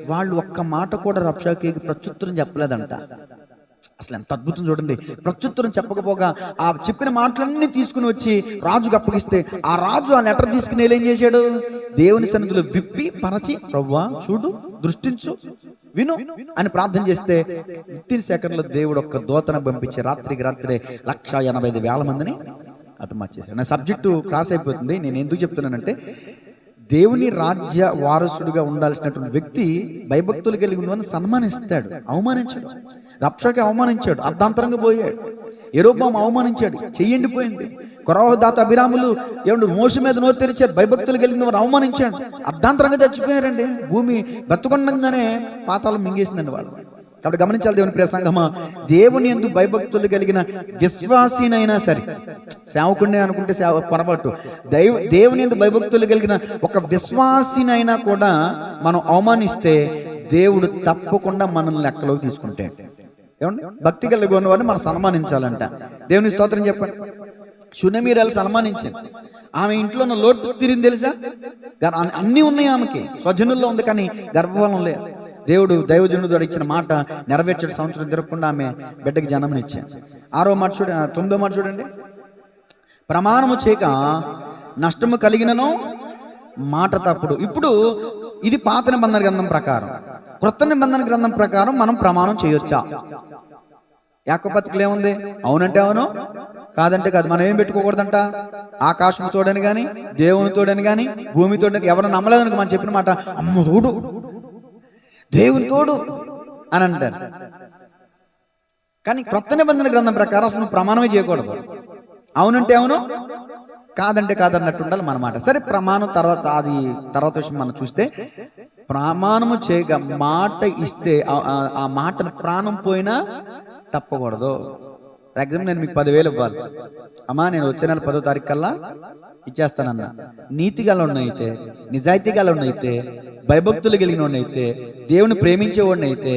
Speaker 1: వాళ్ళు ఒక్క మాట కూడా రబ్షాకేకి ప్రత్యుత్తరం చెప్పలేదంట. అసలు ఎంత అద్భుతం చూడండి. ప్రత్యుత్తరం చెప్పకపోగా ఆ చెప్పిన మాటలన్నీ తీసుకుని వచ్చి రాజుకు అప్పగిస్తే ఆ రాజు ఆ లెటర్ తీసుకుని ఏం చేశాడు? దేవుని సన్నిధిలో విప్పి పరచి, ప్రభువా చూడు, దృష్టించు, విను అని ప్రార్థన చేస్తే 15 సెకండ్లో దేవుడు ఒక్క దూతను పంపించి రాత్రికి రాత్రే 185,000 మందిని హతమార్చేశాడు. నా సబ్జెక్టు క్రాస్ అయిపోతుంది. నేను ఎందుకు చెప్తున్నానంటే, దేవుని రాజ్య వారసుడిగా ఉండాల్సినటువంటి వ్యక్తి భయభక్తులు కలిగి ఉన్నవాడిని సన్మానిస్తాడు, అవమానించాడు. రబ్షాకే అవమానించాడు, అర్ధాంతరంగా పోయాడు. యెరొబోము అవమానించాడు, చెయ్యండిపోయింది. కొరాహు, దాత, అభిరాములు ఏమంటే మోషే మీద నోరు తెరిచారు, భయభక్తులు కలిగిన వారు అవమానించాడు, అర్ధాంతరంగా చచ్చిపోయారండి. భూమి బతుకుండగానే పాతాళం మింగేసిందండి వాళ్ళు. కాబట్టి గమనించాలి దేవుని ప్రియ సంగమా, దేవుని యందు భయభక్తులు కలిగిన విశ్వాసీనైనా సరే, సేవకుడినే అనుకుంటే పొరపాటు, దేవుని యందు భయభక్తులు కలిగిన ఒక విశ్వాసీనైనా కూడా మనం అవమానిస్తే దేవుడు తప్పకుండా మనల్ని లెక్కలోకి తీసుకుంటాడు. ఏమండి, భక్తి కలిగి ఉన్నవాడిని మనం సన్మానించాలంట. దేవుని స్తోత్రం చెప్పండి. షూనేమీరాలు సన్మానించింది. ఆమె ఇంట్లో ఉన్న లోటు తీరింది తెలుసా? అన్నీ ఉన్నాయి ఆమెకి, స్వజనుల్లో ఉంది, కానీ గర్భఫలం లేదు. దేవుడు దైవజనుడు ఇచ్చిన మాట నెరవేర్చే సంవత్సరం తిరగకుండా ఆమె బిడ్డకి జన్మనిచ్చాడు. 6వ మాట చూడండి, 9వ మాట చూడండి. ప్రమాణము చేయక నష్టము కలిగినను మాట తప్పుడు. ఇప్పుడు ఇది పాత నిబంధన గ్రంథం ప్రకారం. క్రొత్త నిబంధన గ్రంథం ప్రకారం మనం ప్రమాణం చేయొచ్చా? యాకోబు పత్రికలో ఏముంది? అవునంటే అవును, కాదంటే కాదు. మనం ఏం పెట్టుకోకూడదంట? ఆకాశం తోడని కానీ, దేవుని తోడని కానీ, భూమి తోడని, ఎవరు నమ్మలేదనుకో మనం చెప్పిన మాట, అమ్మ తోడు, దేవుని తోడు అని అంటారు. కానీ క్రొత్త నిబంధన గ్రంథం ప్రకారం అసలు నువ్వు ప్రమాణమే చేయకూడదు. అవునంటే అవును, కాదంటే కాదన్నట్టు ఉండాలి మన మాట. సరే, ప్రమాణం తర్వాత విషయం మనం చూస్తే, ప్రమాణము చేయగా మాట ఇస్తే ఆ మాటను ప్రాణం పోయినా తప్పకూడదు. ఫర్ ఎగ్జాంపుల్, నేను మీకు 10,000 ఇవ్వాలి. అమ్మా, నేను వచ్చే నెల 10వ తారీఖు కల్లా ఇచ్చేస్తానన్నా. నీతిగా ఉన్నయితే, నిజాయితీగా ఉన్నయితే, భయభక్తులు కలిగిన వాడిని అయితే, దేవుని ప్రేమించేవాడిని అయితే,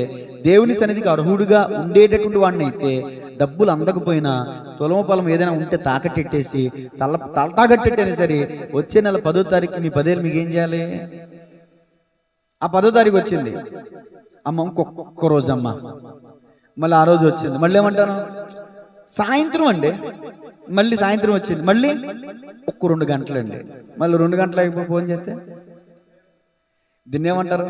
Speaker 1: దేవుని సన్నిధికి అర్హుడుగా ఉండేటటువంటి వాడిని అయితే, డబ్బులు అందకపోయినా తులమ పొలం ఏదైనా ఉంటే తాకట్టెట్టేసి తాకట్టెట్టైనా సరే వచ్చే నెల 10వ తారీఖు మీ 10,000 మీకు ఏం చేయాలి? ఆ 10వ తారీఖు వచ్చింది, అమ్మ ఇంకొక రోజు అమ్మ, మళ్ళీ ఆ రోజు వచ్చింది, మళ్ళీ ఏమంటాను? సాయంత్రం అండి, మళ్ళీ సాయంత్రం వచ్చింది, మళ్ళీ ఒక్క 2 గంటలండి, మళ్ళీ 2 గంటలు అయిపోయి ఫోన్ చేస్తే దీన్ని ఏమంటారు?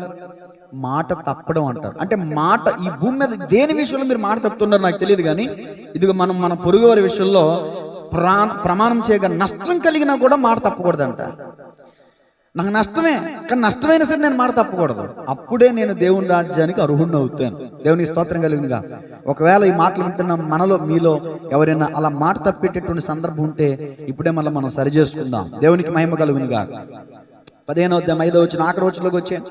Speaker 1: మాట తప్పడం అంటారు. అంటే మాట, ఈ భూమి మీద దేని విషయంలో మీరు మాట తప్పుతున్నారు నాకు తెలియదు, కానీ ఇదిగో మన పొరుగు వారి విషయంలో ప్రమాణం చేయగా నష్టం కలిగినా కూడా మాట తప్పకూడదంట. నాకు నష్టమే, కానీ నష్టమైనా సరే నేను మాట తప్పకూడదు. అప్పుడే నేను దేవుని రాజ్యానికి అర్హుణ్ణి అవుతాను. దేవునికి స్తోత్రం కలిగినగా. ఒకవేళ ఈ మాటలు వింటున్న మనలో మీలో ఎవరైనా అలా మాట తప్పేటటువంటి సందర్భం ఉంటే ఇప్పుడే మళ్ళీ మనం సరి చేసుకుందాం. దేవునికి మహిమ కలుగునుగా. 15వ అధ్యాయం 5వ వచనం ఆఖరి వచనంలోకి వచ్చాను.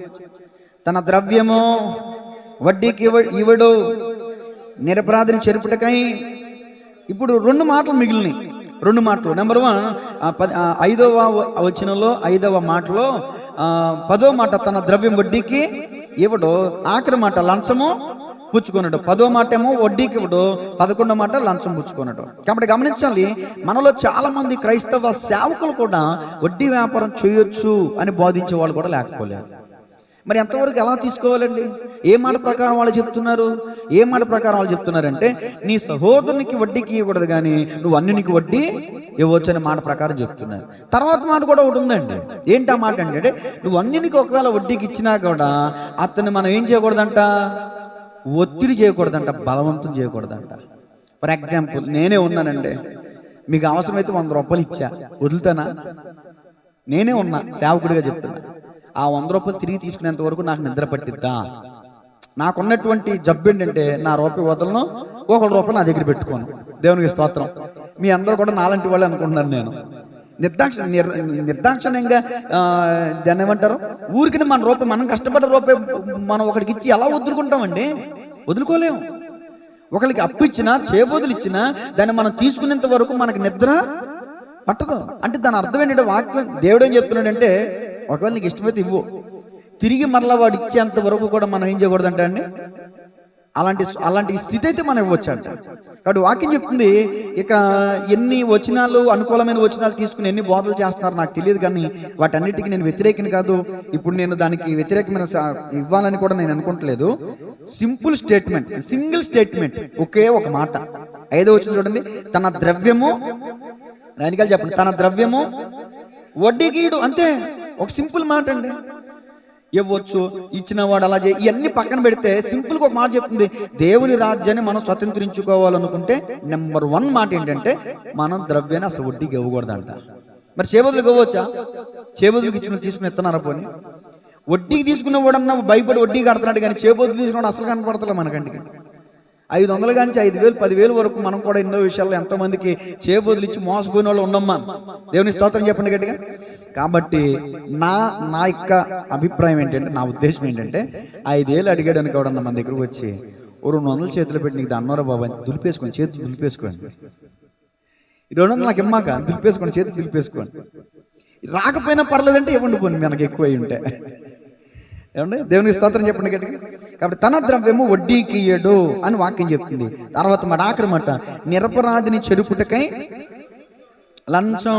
Speaker 1: తన ద్రవ్యము వడ్డీకి ఇవ్వడు, నిరపరాధిని చెరుపుటకై. ఇప్పుడు 2 మాటలు మిగిలినాయి. 2 మాటలు. నెంబర్ 1 5వ వచనంలో 5వ మాటలో 10వ మాట తన ద్రవ్యం వడ్డీకి ఇవ్వడు, ఆఖరి మాట లంచము పుచ్చుకున్నాడు. 10వ మాట ఏమో వడ్డీకి ఇవ్వడు, 11వ మాట లంచం పుచ్చుకున్నాడు. కాబట్టి గమనించాలి, మనలో చాలా మంది క్రైస్తవ సేవకులు కూడా వడ్డీ వ్యాపారం చేయొచ్చు అని బోధించే వాళ్ళు కూడా లేకపోలేదు. మరి ఎంతవరకు ఎలా తీసుకోవాలండి? ఏ మాట ప్రకారం వాళ్ళు చెప్తున్నారు? ఏ మాట ప్రకారం వాళ్ళు చెప్తున్నారంటే నీ సహోదరునికి వడ్డీకి ఇవ్వకూడదు, కానీ నువ్వు అన్యునికి వడ్డీ ఇవ్వచ్చు అనే మాట ప్రకారం చెప్తున్నారు. తర్వాత మాట కూడా ఒకటి ఉందండి. ఏంటి ఆ మాట అంటే, నువ్వు అన్యునికి ఒకవేళ వడ్డీకి ఇచ్చినా కూడా అతన్ని మనం ఏం చేయకూడదంట? ఒత్తిడి చేయకూడదంట, బలవంతం చేయకూడదంట. ఫర్ ఎగ్జాంపుల్, నేనే ఉన్నానండి, మీకు అవసరమైతే 100 రూపాయలు ఇచ్చా, వదులుతానా? నేనే ఉన్నా, సేవకుడిగా చెప్తున్నా. ఆ 100 రూపాయలు తిరిగి తీసుకునేంత వరకు నాకు నిద్ర పట్టిద్దా? నాకున్నటువంటి జబ్బు ఏంటంటే నా రూపాయి వదలను, 1 రూపాయి నా దగ్గర పెట్టుకోను. దేవునికి స్తోత్రం. మీ అందరూ కూడా నాలాంటి వాళ్ళు అనుకుంటున్నాను. నేను నిర్దాక్షిణ్యంగా దాన్ని ఏమంటారు, ఊరికి మన రూపాయి, మనం కష్టపడ్డ రూపాయి మనం ఒకరికి ఇచ్చి ఎలా వదులుకుంటామండి? వదులుకోలేము. ఒకరికి అప్పు ఇచ్చినా, చేబోదులు ఇచ్చినా దాన్ని మనం తీసుకునేంత వరకు మనకు నిద్ర పట్టదు. అంటే దాని అర్థం ఏంటంటే, వాక్యం దేవుడు ఏం చెప్తున్నాడంటే, ఒకవేళ నీకు ఇష్టమైతే ఇవ్వు, తిరిగి మరలా వాడు ఇచ్చేంత వరకు కూడా మనం ఏం చేయకూడదంట అండి. అలాంటి స్థితి అయితే మనం ఇవ్వచ్చు అంట. కాబట్టి వాక్యం చెప్తుంది. ఇక ఎన్ని వచనాలు, అనుకూలమైన వచనాలు తీసుకుని ఎన్ని బోధలు చేస్తున్నారు నాకు తెలియదు, కానీ వాటన్నిటికీ నేను వ్యతిరేకిని కాదు. ఇప్పుడు నేను దానికి వ్యతిరేకమైన ఇవ్వాలని కూడా నేను అనుకుంటలేదు. సింపుల్ స్టేట్మెంట్, సింగిల్ స్టేట్మెంట్, ఒకే ఒక మాట. 5వ వచనం చూడండి. తన ద్రవ్యము, రానికాలు చెప్పండి, తన ద్రవ్యము వడ్డీకీయుడు. అంతే, ఒక సింపుల్ మాట అండి. ఇవ్వచ్చు, ఇచ్చిన వాడు అలా చేయి, ఇవన్నీ పక్కన పెడితే సింపుల్గా ఒక మాట చెప్తుంది. దేవుని రాజ్యాన్ని మనం స్వతంత్రించుకోవాలనుకుంటే నెంబర్ 1 మాట ఏంటంటే, మనం ద్రవ్యాన్ని అసలు వడ్డీకి ఇవ్వకూడదంట. మరి చేబదులకు ఇవ్వచ్చా? చేబదులకు ఇచ్చిన తీసుకుని ఇస్తున్నారా? పోనీ వడ్డీకి తీసుకున్న వాడన్నా భయపడి వడ్డీ కడుతున్నాడు, కానీ చేబదులు తీసుకున్నాడు అసలు కనపడతలే మనకంటికి. 500 కానీ 5,000, 10,000 వరకు మనం కూడా ఎన్నో విషయాల్లో ఎంతో మందికి చేబదులు ఇచ్చి మోసపోయిన వాళ్ళు ఉన్నామ్మా. దేవుని స్తోత్రం చెప్పండి గట్టిగా. కాబట్టి నా యొక్క అభిప్రాయం ఏంటంటే, నా ఉద్దేశం ఏంటంటే, 5,000 అడిగాడు అనుకోవడం మన దగ్గరకు వచ్చి 200 చేతులు పెట్టి నీకు అన్నారా బాబా, దులిపేసుకోండి, చేతులు దులిపేసుకోండి. 200 నాకు ఇమ్మాక, దులిపేసుకోండి, చేతులు దులిపేసుకోండి. రాకపోయినా పర్లేదంటే ఇవ్వండి, పోనీ మనకు ఎక్కువ అయి ఉంటే. ఏమండి? దేవునికి స్తోత్రం చెప్పండి గట్టిగా. కాబట్టి తన ద్రవ్యము వడ్డీకి ఇయ్యడు అని వాక్యం చెప్తుంది. తర్వాత మాట, ఆఖరి మాట, నిరపరాధిని చెరుపుటకై లంచం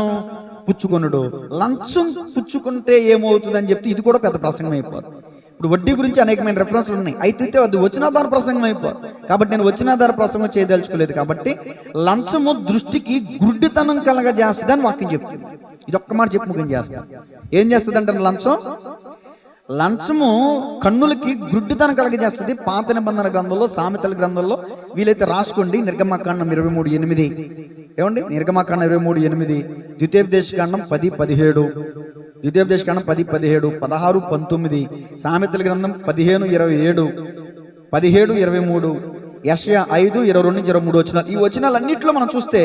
Speaker 1: పుచ్చుకొనుడు. లంచం పుచ్చుకుంటే ఏమవుతుందని చెప్తే ఇది కూడా పెద్ద ప్రసంగం అయిపోతుంది. ఇప్పుడు వడ్డీ గురించి అనేకమైన రెఫరెన్స్లు ఉన్నాయి. అయితే అది వచనాధార ప్రసంగం అయిపోతుంది. కాబట్టి నేను వచనాధార ప్రసంగం చేయదలుచుకోలేదు. కాబట్టి లంచము దృష్టికి గుడ్డితనం కలగజేస్తుంది అని వాక్యం చెప్తుంది. ఇది ఒక్క మాట చెప్పి ముఖ్యం చేస్తాను. ఏం చేస్తుంది అంటే లంచము కన్నులకి గుడ్డితనం కలగజేస్తుంది. పాత నిబంధన గ్రంథంలో, సామెతల గ్రంథంలో వీలైతే రాసుకోండి. నిర్గమకాండం 23:8. ఏమండి? నిర్గమకాండం 23:8, ద్వితీయోపదేశకాండం 10:17, ద్వితీయోపదేశకాండం 10:17, 16:19, సామెతల గ్రంథం 15:27, 17:23, యెషయా 5:22-23 వచనాలు. ఈ వచనాలన్నింటిలో మనం చూస్తే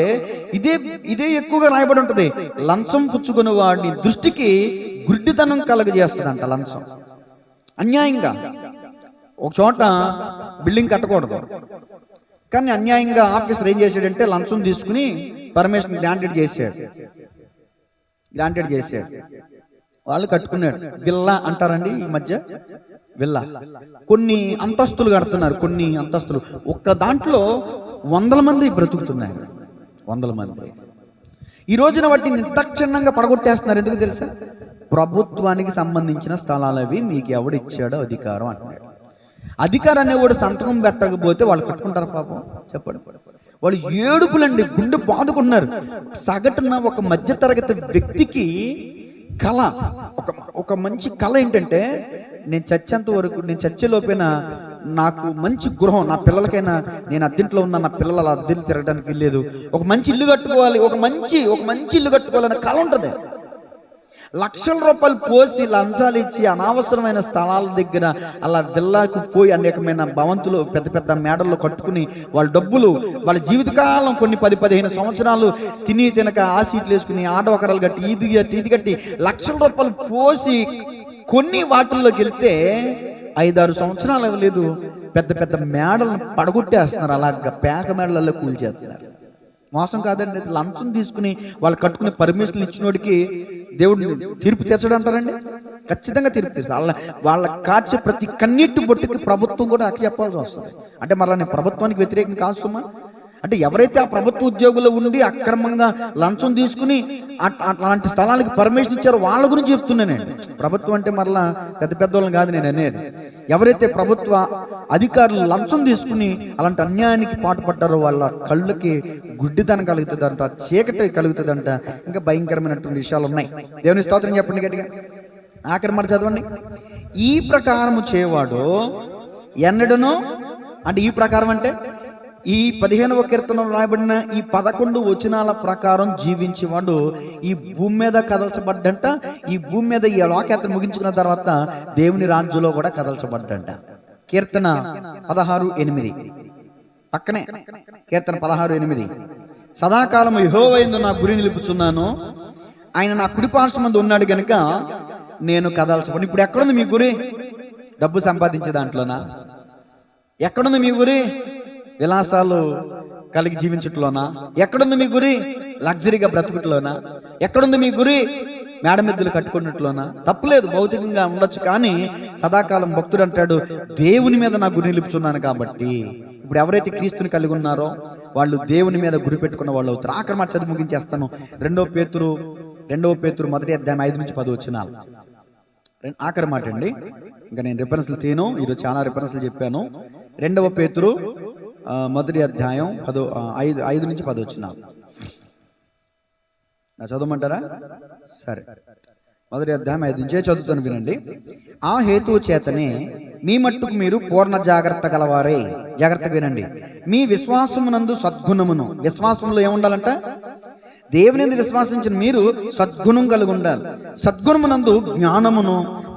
Speaker 1: ఇదే ఎక్కువగా రాయబడి ఉంటుంది. లంచం పుచ్చుకునే వాడిని దృష్టికి గుడ్డితనం కలగజేస్తుందంట లంచం. అన్యాయంగా ఒక చోట బిల్డింగ్ కట్టకూడదు, కానీ అన్యాయంగా ఆఫీసర్ ఏం చేశాడంటే లంచం తీసుకుని పర్మిషన్ గ్రాంటెడ్ చేశాడు. వాళ్ళు కట్టుకున్నాడు. విల్లా అంటారండి ఈ మధ్య, విల్లా. కొన్ని అంతస్తులు కడుతున్నారు, కొన్ని అంతస్తులు. ఒక్క దాంట్లో 100 మంది బ్రతుకుతున్నారు, 100 మంది. ఈ రోజున వాటిని నిర్దాక్షిణ్యంగా పడగొట్టేస్తున్నారు. ఎందుకు తెలుసా? ప్రభుత్వానికి సంబంధించిన స్థలాలు అవి, మీకు ఎవడిచ్చాడో అధికారం అంటున్నాడు. అధికారం అనేవాడు సంతకం పెట్టకపోతే వాళ్ళు కట్టుకుంటారు పాపం? చెప్పండి. వాళ్ళు ఏడుపులండి, గుండె బాదుకుంటున్నారు. సగటున ఒక మధ్య తరగతి వ్యక్తికి కళ, ఒక మంచి కళ ఏంటంటే, నేను చచ్చేంత వరకు, నేను చచ్చేలోపైన నాకు మంచి గృహం, నా పిల్లలకైనా, నేను అద్దెంట్లో ఉన్న నా పిల్లలు అలా అద్దెలు తిరగడానికి వెళ్ళలేదు, ఒక మంచి ఇల్లు కట్టుకోవాలి, ఒక మంచి ఇల్లు కట్టుకోవాలనే కళ ఉంటుంది. లక్షల రూపాయలు పోసి లంచాలు ఇచ్చి అనవసరమైన స్థలాల దగ్గర అలా విల్లాకు పోయి అనేకమైన భవంతులు పెద్ద పెద్ద మేడల్లో కట్టుకుని వాళ్ళ డబ్బులు వాళ్ళ జీవితకాలం కొన్ని 10-15 సంవత్సరాలు తిని తినక ఆ సీట్లు వేసుకుని ఆటోకరాలు కట్టి ఇది కట్టి లక్షల రూపాయలు పోసి కొన్ని వాటిల్లోకి వెళ్తే 5-6 సంవత్సరాలు అవ్వలేదు, పెద్ద పెద్ద మేడలను పడగొట్టేస్తున్నారు, అలాగ పేక మేడలలో కూల్చేస్తున్నారు. మోసం కాదండి, లంచం తీసుకుని వాళ్ళు కట్టుకునే పర్మిషన్లు ఇచ్చినోడికి దేవుడు తీర్పు తీర్చడంటారండి. ఖచ్చితంగా తీర్పు తీర్చాలి. వాళ్ళ కార్చే ప్రతి కన్నీటి బొట్టుకి ప్రభుత్వం కూడా అక్క చెప్పాల్సి వస్తుంది. అంటే మరలా నేను ప్రభుత్వానికి వ్యతిరేకం కాదు సుమా. అంటే ఎవరైతే ఆ ప్రభుత్వ ఉద్యోగుల్లో ఉండి అక్రమంగా లంచం తీసుకుని అలాంటి స్థలానికి పర్మిషన్ ఇచ్చారో వాళ్ళ గురించి చెప్తున్నానండి. ప్రభుత్వం అంటే మరలా పెద్ద పెద్దవాళ్ళని కాదు నేను అనేది. ఎవరైతే ప్రభుత్వ అధికారులు లంచం తీసుకుని అలాంటి అన్యాయానికి పాటుపడ్డారో వాళ్ళ కళ్ళకి గుడ్డితనం కలుగుతుందంట, చీకటి కలుగుతుందంట, ఇంకా భయంకరమైనటువంటి విషయాలు ఉన్నాయి. దేవుని స్తోత్రం చెప్పండి గట్టిగా. ఆఖరి మాట చదవండి. ఈ ప్రకారము చేయవాడు ఎన్నడను, అంటే ఈ ప్రకారం అంటే ఈ 15వ కీర్తనలో రాయబడిన ఈ 11 వచనాల ప్రకారం జీవించేవాడు ఈ భూమి మీద కదల్చబడ్డంట. ఈ భూమి మీద ఈ లోకయాత్ర ముగించుకున్న తర్వాత దేవుని రాజ్యంలో కూడా కదల్చబడ్డంట. కీర్తన 16:8 పక్కనే కీర్తన 16:8 సదాకాలం యెహోవా యందు నా గురి నిలుపుచున్నాను, ఆయన నా కుడిపార్శ్వమందు ఉన్నాడు గనుక నేను కదల్చబడి. ఇప్పుడు ఎక్కడుంది మీ గురి? డబ్బు సంపాదించే దాంట్లోనా? ఎక్కడుంది మీ గురి? విలాసాలు కలిగి జీవించట్లోనా? ఎక్కడుంది మీ గురి? లగ్జరీగా బ్రతుకుట్లోనా? ఎక్కడుంది మీ గురి? మేడమెద్దులు కట్టుకున్నట్లోనా? తప్పులేదు, భౌతికంగా ఉండొచ్చు, కానీ సదాకాలం భక్తుడు అంటాడు దేవుని మీద నా గురి నిలుపుచున్నాను కాబట్టి. ఇప్పుడు ఎవరైతే క్రీస్తుని కలిగి ఉన్నారో వాళ్ళు దేవుని మీద గురి పెట్టుకున్న వాళ్ళు అవుతారు. ఆఖరి మాట చదివి ముగించేస్తాను. 2వ పేతురు 1:5-10 వచనాలు ఆఖరి మాట అండి. ఇంకా నేను రిఫరెన్స్లు తీను, ఈరోజు చాలా రిఫరెన్స్లు చెప్పాను. 2వ పేతురు 1:5-10 వచనాలు చదవమంటారా? సరే, 1:5 చదువుతాను, వినండి. ఆ హేతువు చేతనే మీ మట్టుకు మీరు పూర్ణ జాగ్రత్త గలవారే. జాగ్రత్తగా వినండి. మీ విశ్వాసమునందు సద్గుణమును, విశ్వాసంలో ఏముండాలంట? దేవుని యందు విశ్వాసించిన మీరు సద్గుణం కలిగి ఉండాలి. సద్గుణమునందు జ్ఞానమును,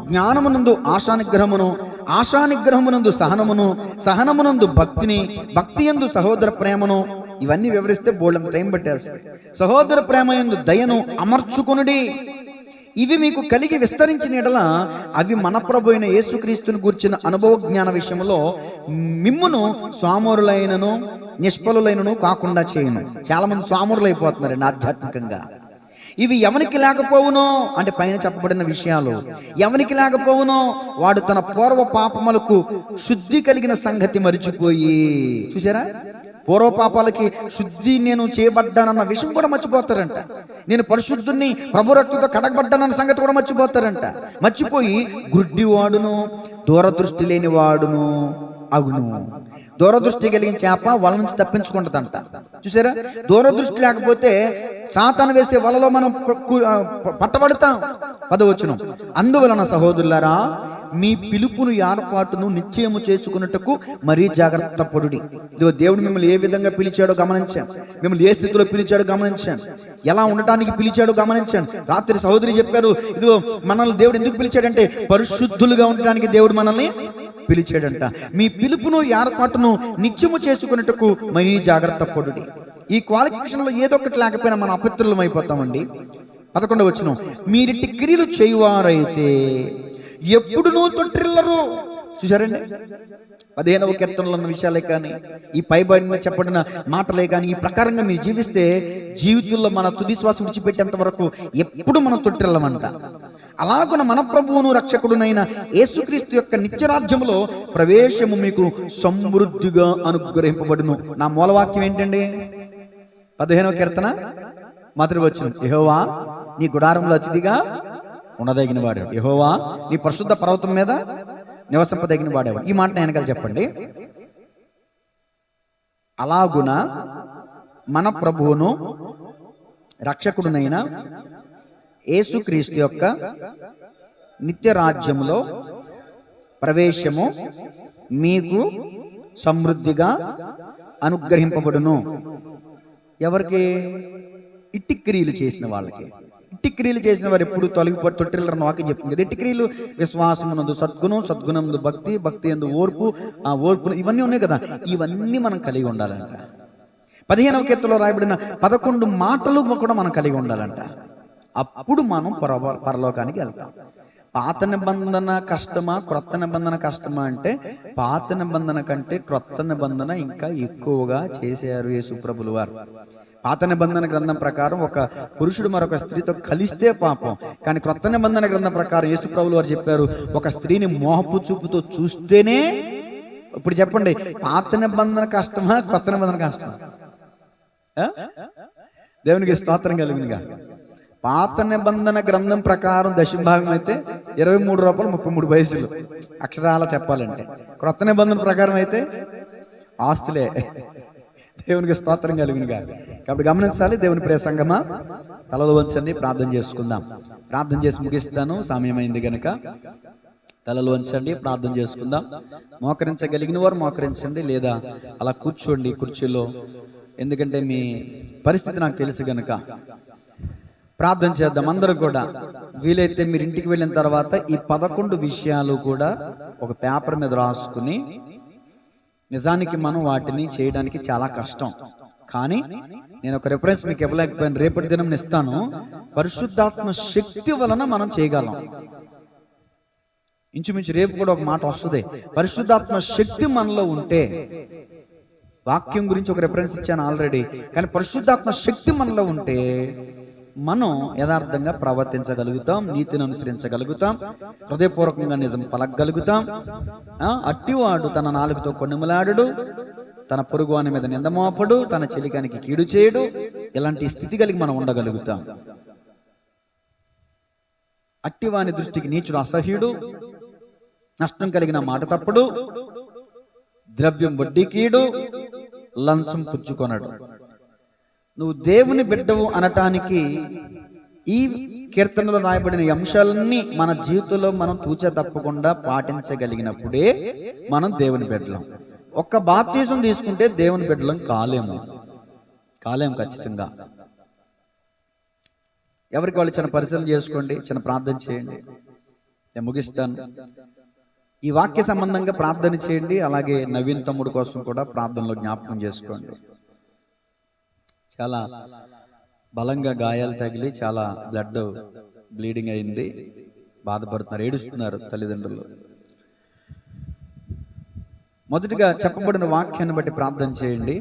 Speaker 1: జ్ఞానమునందు ఆశానిగ్రహమును, ఆశానిగ్రహమునందు సహనమును, సహనమునందు భక్తిని, భక్తి యందు సహోదర ప్రేమను. ఇవన్నీ వివరిస్తే బోల్డంత టైం పట్టేస్తుంది. సహోదర ప్రేమ యందు దయను అమర్చుకొనుడి. ఇవి మీకు కలిగి విస్తరించిన యెడల అవి మన ప్రభు అయిన యేసుక్రీస్తుని గూర్చిన అనుభవ జ్ఞాన విషయంలో మిమ్మును స్వామరులైనను నిష్ఫలులైనను కాకుండా చేయను. చాలా మంది స్వామరులు అయిపోతున్నారండి ఆధ్యాత్మికంగా. ఇవి ఎవరికి లేకపోవునో, అంటే పైన చెప్పబడిన విషయాలు ఎవరికి లేకపోవునో వాడు తన పూర్వ పాపములకు శుద్ధి కలిగిన సంగతి మరిచిపోయి, చూసారా, పూర్వ పాపాలకి శుద్ధి నేను చేయబడ్డానన్న విషయం కూడా మర్చిపోతారంట. నేను పరిశుద్ధుణ్ణి ప్రభు రక్తంతో కడగబడ్డానన్న సంగతి కూడా మర్చిపోతారంట. మర్చిపోయి గుడ్డివాడును దూరదృష్టి లేని వాడును అగును. దూరదృష్టి కలిగిన చేప వల నుంచి తప్పించుకుంటుందంట. చూసారా, దూరదృష్టి లేకపోతే సాతాను వేసే వలలో మనం పట్టబడతాం. 10వ వచనం. అందువలన సహోదరులారా, మీ పిలుపును ఏర్పాటును నిశ్చయము చేసుకున్నట్టుకు మరీ జాగ్రత్త పడుడి. ఇదిగో దేవుడు మిమ్మల్ని ఏ విధంగా పిలిచాడో గమనించాను, మిమ్మల్ని ఏ స్థితిలో పిలిచాడో గమనించాను, ఎలా ఉండటానికి పిలిచాడో గమనించాను. రాత్రి సహోదరి చెప్పారు, ఇదిగో మనల్ని దేవుడు ఎందుకు పిలిచాడంటే పరిశుద్ధులుగా ఉండటానికి దేవుడు మనల్ని పిలిచాడంట. మీ పిలుపును ఏర్పాటును నిత్యము చేసుకున్నట్టుకు మరీ జాగ్రత్త పడుడి. ఈ క్వాలిఫికేషన్లో ఏదో ఒకటి లేకపోయినా మనం అపవిత్రులం అయిపోతామండి. 11వ వచనం. మీరిట్టి క్రియలు చేయువారైతే ఎప్పుడునూ తొట్టిల్లరు. చూసారండి, 15వ కీర్తనలో ఉన్న విషయాలే కానీ, ఈ పైబడిన చెప్పబడిన మాటలే కానీ, ఈ ప్రకారంగా మీరు జీవిస్తే జీవితంలో మన తుది శ్వాస విడిచిపెట్టేంత వరకు ఎప్పుడు మనం తొట్టిల్లమంట. అలాగున మన ప్రభువును రక్షకుడునైన యేసుక్రీస్తు యొక్క నిత్యరాజ్యములో ప్రవేశము మీకు సమృద్ధిగా అనుగ్రహింపబడును. నా మూలవాక్యం ఏంటండి? 15వ కీర్తన 1వ వచనం. యెహోవా నీ గుడారంలో అతిథిగా ఉండదగిన వాడు, యెహోవా నీ పరిశుద్ధ పర్వతం మీద నివసింపదగిన వాడేవాడు. ఈ మాట వెనకాల చెప్పండి. అలాగున మన ప్రభువును రక్షకుడునైన యేసుక్రీస్తు యొక్క నిత్య రాజ్యములో ప్రవేశము మీకు సమృద్ధిగా అనుగ్రహింపబడును. ఎవరికి? ఇట్టి క్రియలు చేసిన వాళ్ళకి. ఇట్టి క్రియలు చేసిన వారు ఎప్పుడు తొలగిపోయి తొట్టిల్లరని వాక్యం చెప్తుంది కదా. ఇట్టి క్రియలు విశ్వాసమునందు సద్గుణం, సద్గుణందు భక్తి, భక్తి యందు ఓర్పు, ఆ ఓర్పు, ఇవన్నీ ఉన్నాయి కదా. ఇవన్నీ మనం కలిగి ఉండాలంట. 15వ కీర్తనలో రాయబడిన 11 మాటలు కూడా మనం కలిగి ఉండాలంట. అప్పుడు మనం పరలోకానికి వెళ్తాం. పాత నిబంధన కష్టమా, క్రొత్త నిబంధన కష్టమా అంటే పాత నిబంధన కంటే క్రొత్త నిబంధన ఇంకా ఎక్కువగా చేశారు యేసుప్రభులు వారు. పాత నిబంధన గ్రంథం ప్రకారం ఒక పురుషుడు మరొక స్త్రీతో కలిస్తే పాపం. కానీ క్రొత్త నిబంధన గ్రంథం ప్రకారం యేసుప్రభులు వారు చెప్పారు, ఒక స్త్రీని మోహపు చూపుతో చూస్తేనే. ఇప్పుడు చెప్పండి, పాత నిబంధన కష్టమా, క్రొత్త నిబంధన కష్టమా? దేవునికి స్తోత్రం కలుగునుగా. పాత నిబంధన గ్రంథం ప్రకారం దశమభాగం అయితే 23 రూపాయలు 33 పైసలు అక్షరాల చెప్పాలంటే. క్రొత్త నిబంధన ప్రకారం అయితే ఆస్తులే. దేవునికి స్తోత్రం కలుగునుగా. కాబట్టి గమనించాలి. దేవుని ప్రియ సంగమా, తలలు వంచండి, ప్రార్థన చేసుకుందాం. ప్రార్థన చేసి ముగిస్తాను, సమయమైంది గనక. తలలు వంచండి, ప్రార్థన చేసుకుందాం. మోకరించగలిగిన వారు మోకరించండి, లేదా అలా కూర్చోండి కుర్చీలో. ఎందుకంటే మీ పరిస్థితి నాకు తెలుసు గనక. ప్రార్థన చేద్దాం అందరూ కూడా. వీలైతే మీరు ఇంటికి వెళ్ళిన తర్వాత ఈ 11 విషయాలు కూడా ఒక పేపర్ మీద రాసుకుని, నిజానికి మనం వాటిని చేయడానికి చాలా కష్టం, కానీ నేను ఒక రిఫరెన్స్ మీకు ఇవ్వలేకపోయాను, రేపటి దినం ఇస్తాను. పరిశుద్ధాత్మ శక్తి వలన మనం చేయగలం. ఇంచుమించు రేపు కూడా ఒక మాట వస్తుంది. పరిశుద్ధాత్మ శక్తి మనలో ఉంటే, వాక్యం గురించి ఒక రిఫరెన్స్ ఇచ్చాను ఆల్రెడీ, కానీ పరిశుద్ధాత్మ శక్తి మనలో ఉంటే మనం యథార్థంగా ప్రవర్తించగలుగుతాం, నీతిని అనుసరించగలుగుతాం, హృదయపూర్వకంగా నిజం పలకగలుగుతాం. అట్టివాడు తన నాలుకతో కొన్నిములాడు, తన పొరుగువాని మీద నిందమోపడు, తన చెలికానికి కీడు చేయడు. ఇలాంటి స్థితి కలిగి మనం ఉండగలుగుతాం. అట్టివాని దృష్టికి నీచుడు అసహ్యుడు, నష్టం కలిగిన మాట తప్పుడు, ద్రవ్యం వడ్డీకీడు, లంచం పుచ్చుకొనడు. నువ్వు దేవుని బిడ్డవు అనటానికి ఈ కీర్తనలో రాయబడిన అంశాలన్నీ మన జీవితంలో మనం తూచ తప్పకుండా పాటించగలిగినప్పుడే మనం దేవుని బిడ్డలం. ఒక్క బాప్తిజం తీసుకుంటే దేవుని బిడ్డలం కాలేము ఖచ్చితంగా. ఎవరికి వాళ్ళు చిన్న పరిశీలన చేసుకోండి, చిన్న ప్రార్థన చేయండి. నేను ముగిస్తాను. ఈ వాక్య సంబంధంగా ప్రార్థన చేయండి. అలాగే నవీన్ తమ్ముడు కోసం కూడా ప్రార్థనలో జ్ఞాపకం చేసుకోండి. చాలా బలంగా గాయాలు తగిలి చాలా బ్లడ్ బ్లీడింగ్ అయింది, బాధపడుతున్నారు, ఏడుస్తున్నారు తల్లిదండ్రులు. మొదటిగా చెప్పబడిన వాక్యాన్ని బట్టి ప్రార్థన చేయండి.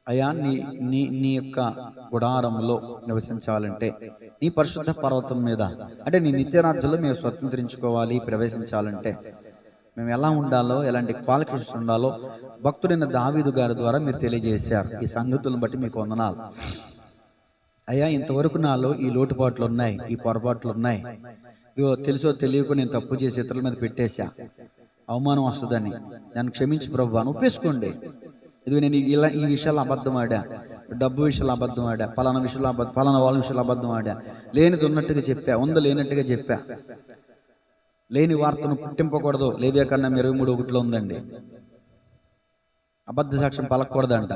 Speaker 1: అయ్యా, నీ యొక్క గుడారంలో నివసించాలంటే, నీ పరిశుద్ధ పర్వతం మీద, అంటే నీ నిత్యరాజ్యంలో మేము స్వతంత్రించుకోవాలి, ప్రవేశించాలంటే మేము ఎలా ఉండాలో, ఎలాంటి క్వాలిఫికేషన్స్ ఉండాలో భక్తుడైన దావీదు గారి ద్వారా మీరు తెలియజేశారు. ఈ సంగతులను బట్టి మీకు వందనాలు అయ్యా. ఇంతవరకు నాలో ఈ లోటుపాట్లు ఉన్నాయి, ఈ పొరపాట్లు ఉన్నాయి. ఇదిగో తెలుసో తెలియకో నేను తప్పు చేసి ఇతరుల మీద పెట్టేశా, అవమానం వస్తుందని. నన్ను క్షమించి ప్రభువా అని ఒప్పేసుకోండి. ఇది నేను ఈ విషయాలు అబద్ధం ఆడా, డబ్బు విషయాలు అబద్ధం ఆడా, పలానా విషయాలు అబద్ధం, పలానా వాళ్ళ విషయాలు అబద్ధం ఆడా, లేనిది ఉన్నట్టుగా చెప్పా, ఉందో లేనట్టుగా చెప్పా. లేని వార్తను పుట్టింపకూడదు, లేవియాకాండం 23:1 ఉందండి. అబద్ధ సాక్ష్యం పలకూడదంట.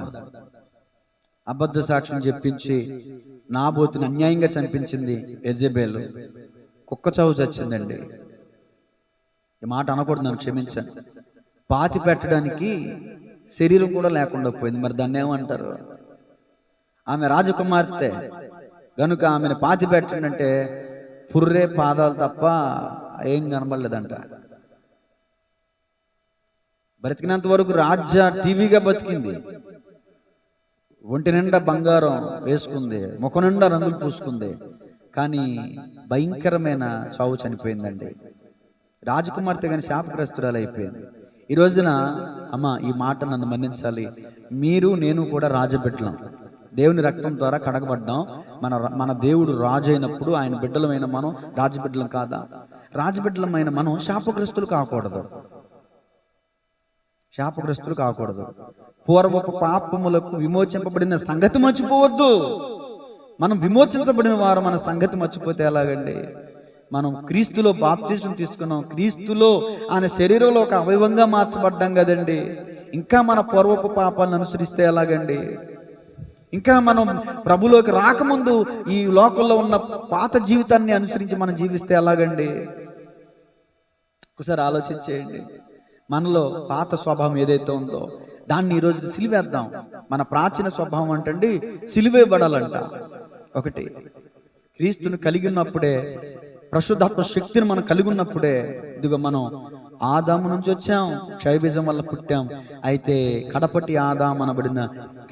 Speaker 1: అబద్ధ సాక్ష్యం చెప్పించి నాబోతుని అన్యాయంగా చంపించింది యెజెబెలు. కుక్క చావు చచ్చిందండి. ఈ మాట అనకూడదు, నన్ను క్షమించండి. పాతి పెట్టడానికి శరీరం కూడా లేకుండా పోయింది. మరి దాన్ని ఏమంటారు? ఆమె రాజకుమార్తె గనుక ఆమెను పాతి పెట్టంటే పుర్రే పాదాలు తప్ప ఏం కనబడలేదంట. బ్రతికినంత వరకు రాజ్య టీవీగా బతికింది. ఒంటి నిండా బంగారం వేసుకుంది, ముఖం నిండా రంగులు పూసుకుంది, కానీ భయంకరమైన చావు చనిపోయిందండి. రాజకుమార్తె కానీ శాపగ్రస్తురాలు అయిపోయింది. ఈ రోజున అమ్మ, ఈ మాట నన్ను మన్నించాలి, మీరు నేను కూడా రాజబిడ్డలం, దేవుని రక్తం ద్వారా కడగబడ్డాం. మన దేవుడు రాజు అయినప్పుడు ఆయన బిడ్డలమైన మనం రాజబిడ్డలం కాదా? రాజబిడ్డలమైన మనం శాపగ్రస్తులు కాకూడదు. పూర్వపు పాపములకు విమోచింపబడిన సంగతి మర్చిపోవద్దు. మనం విమోచించబడిన వారు మన సంగతి మర్చిపోతే ఎలాగండి? మనం క్రీస్తులో బాప్తిజం తీసుకున్నాం, క్రీస్తులో ఆయన శరీరంలో ఒక అవయవంగా మార్చబడ్డాం కదండి. ఇంకా మన పూర్వపు పాపాలను అనుసరిస్తే ఎలాగండి? ఇంకా మనం ప్రభులోకి రాకముందు ఈ లోకంలో ఉన్న పాత జీవితాన్ని అనుసరించి మనం జీవిస్తే ఎలాగండి? ఒకసారి ఆలోచించేయండి. మనలో పాత స్వభావం ఏదైతే ఉందో దాన్ని ఈరోజు సిలివేద్దాం. మన ప్రాచీన స్వభావం అంటండి సిలివేయబడాలంట. ఒకటి, క్రీస్తుని కలిగి ఉన్నప్పుడే, పరిశుద్ధాత్మ శక్తిని మనం కలిగి ఉన్నప్పుడే, ఇదిగో మనం ఆదాము నుంచి వచ్చాం, క్షయబీజం వల్ల పుట్టాం. అయితే కడపటి ఆదాము అనబడిన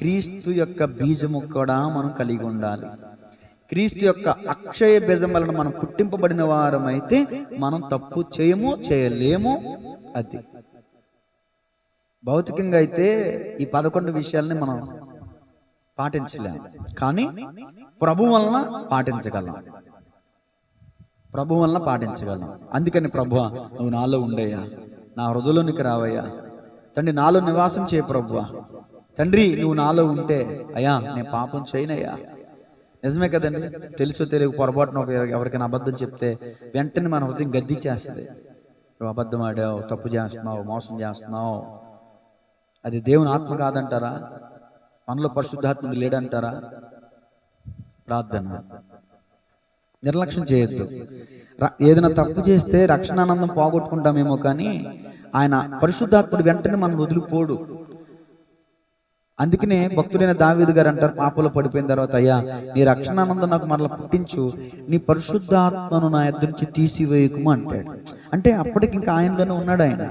Speaker 1: క్రీస్తు యొక్క బీజము కూడా మనం కలిగి ఉండాలి. క్రీస్తు యొక్క అక్షయ బీజం వలన మనం పుట్టింపబడిన వారమైతే మనం తప్పు చేయలేము. అది భౌతికంగా అయితే ఈ 11 విషయాల్ని మనం పాటించలేము, కానీ ప్రభు వలన పాటించగలం. అందుకని ప్రభువా, నువ్వు నాలో ఉండయ్యా, నా హృదయంలోనికి రావయ్యా తండ్రి, నాలో నివాసం చేయ ప్రభువా. తండ్రి, నువ్వు నాలో ఉంటే అయ్యా నేను పాపం చేయనయ్యా. నిజమే కదండి. తెలుసో తెలియక పొరపాటున ఎవరికైనా అబద్ధం చెప్తే వెంటనే మన హృదయం గద్దించేస్తుంది. నువ్వు అబద్ధం ఆడావు, తప్పు చేస్తున్నావు, మోసం చేస్తున్నావు. అది దేవుని ఆత్మ కాదంటారా? మనలో పరిశుద్ధాత్మ లేడంటారా? ప్రార్థన నిర్లక్ష్యం చేయొద్దు. ఏదైనా తప్పు చేస్తే రక్షణానందం పోగొట్టుకుంటామేమో, కానీ ఆయన పరిశుద్ధాత్ముడు వెంటనే మనం వదిలిపోడు. అందుకనే భక్తుడైన దావీదు గారు అంటారు, పాపలో పడిపోయిన తర్వాత, అయ్యా నీ రక్షణానందం నాకు మరలా పుట్టించు, నీ పరిశుద్ధాత్మను నా యొద్ద నుంచి తీసివేయకుము అంటాడు. అంటే అప్పటికి ఇంకా ఆయనలోనే ఉన్నాడు. ఆయన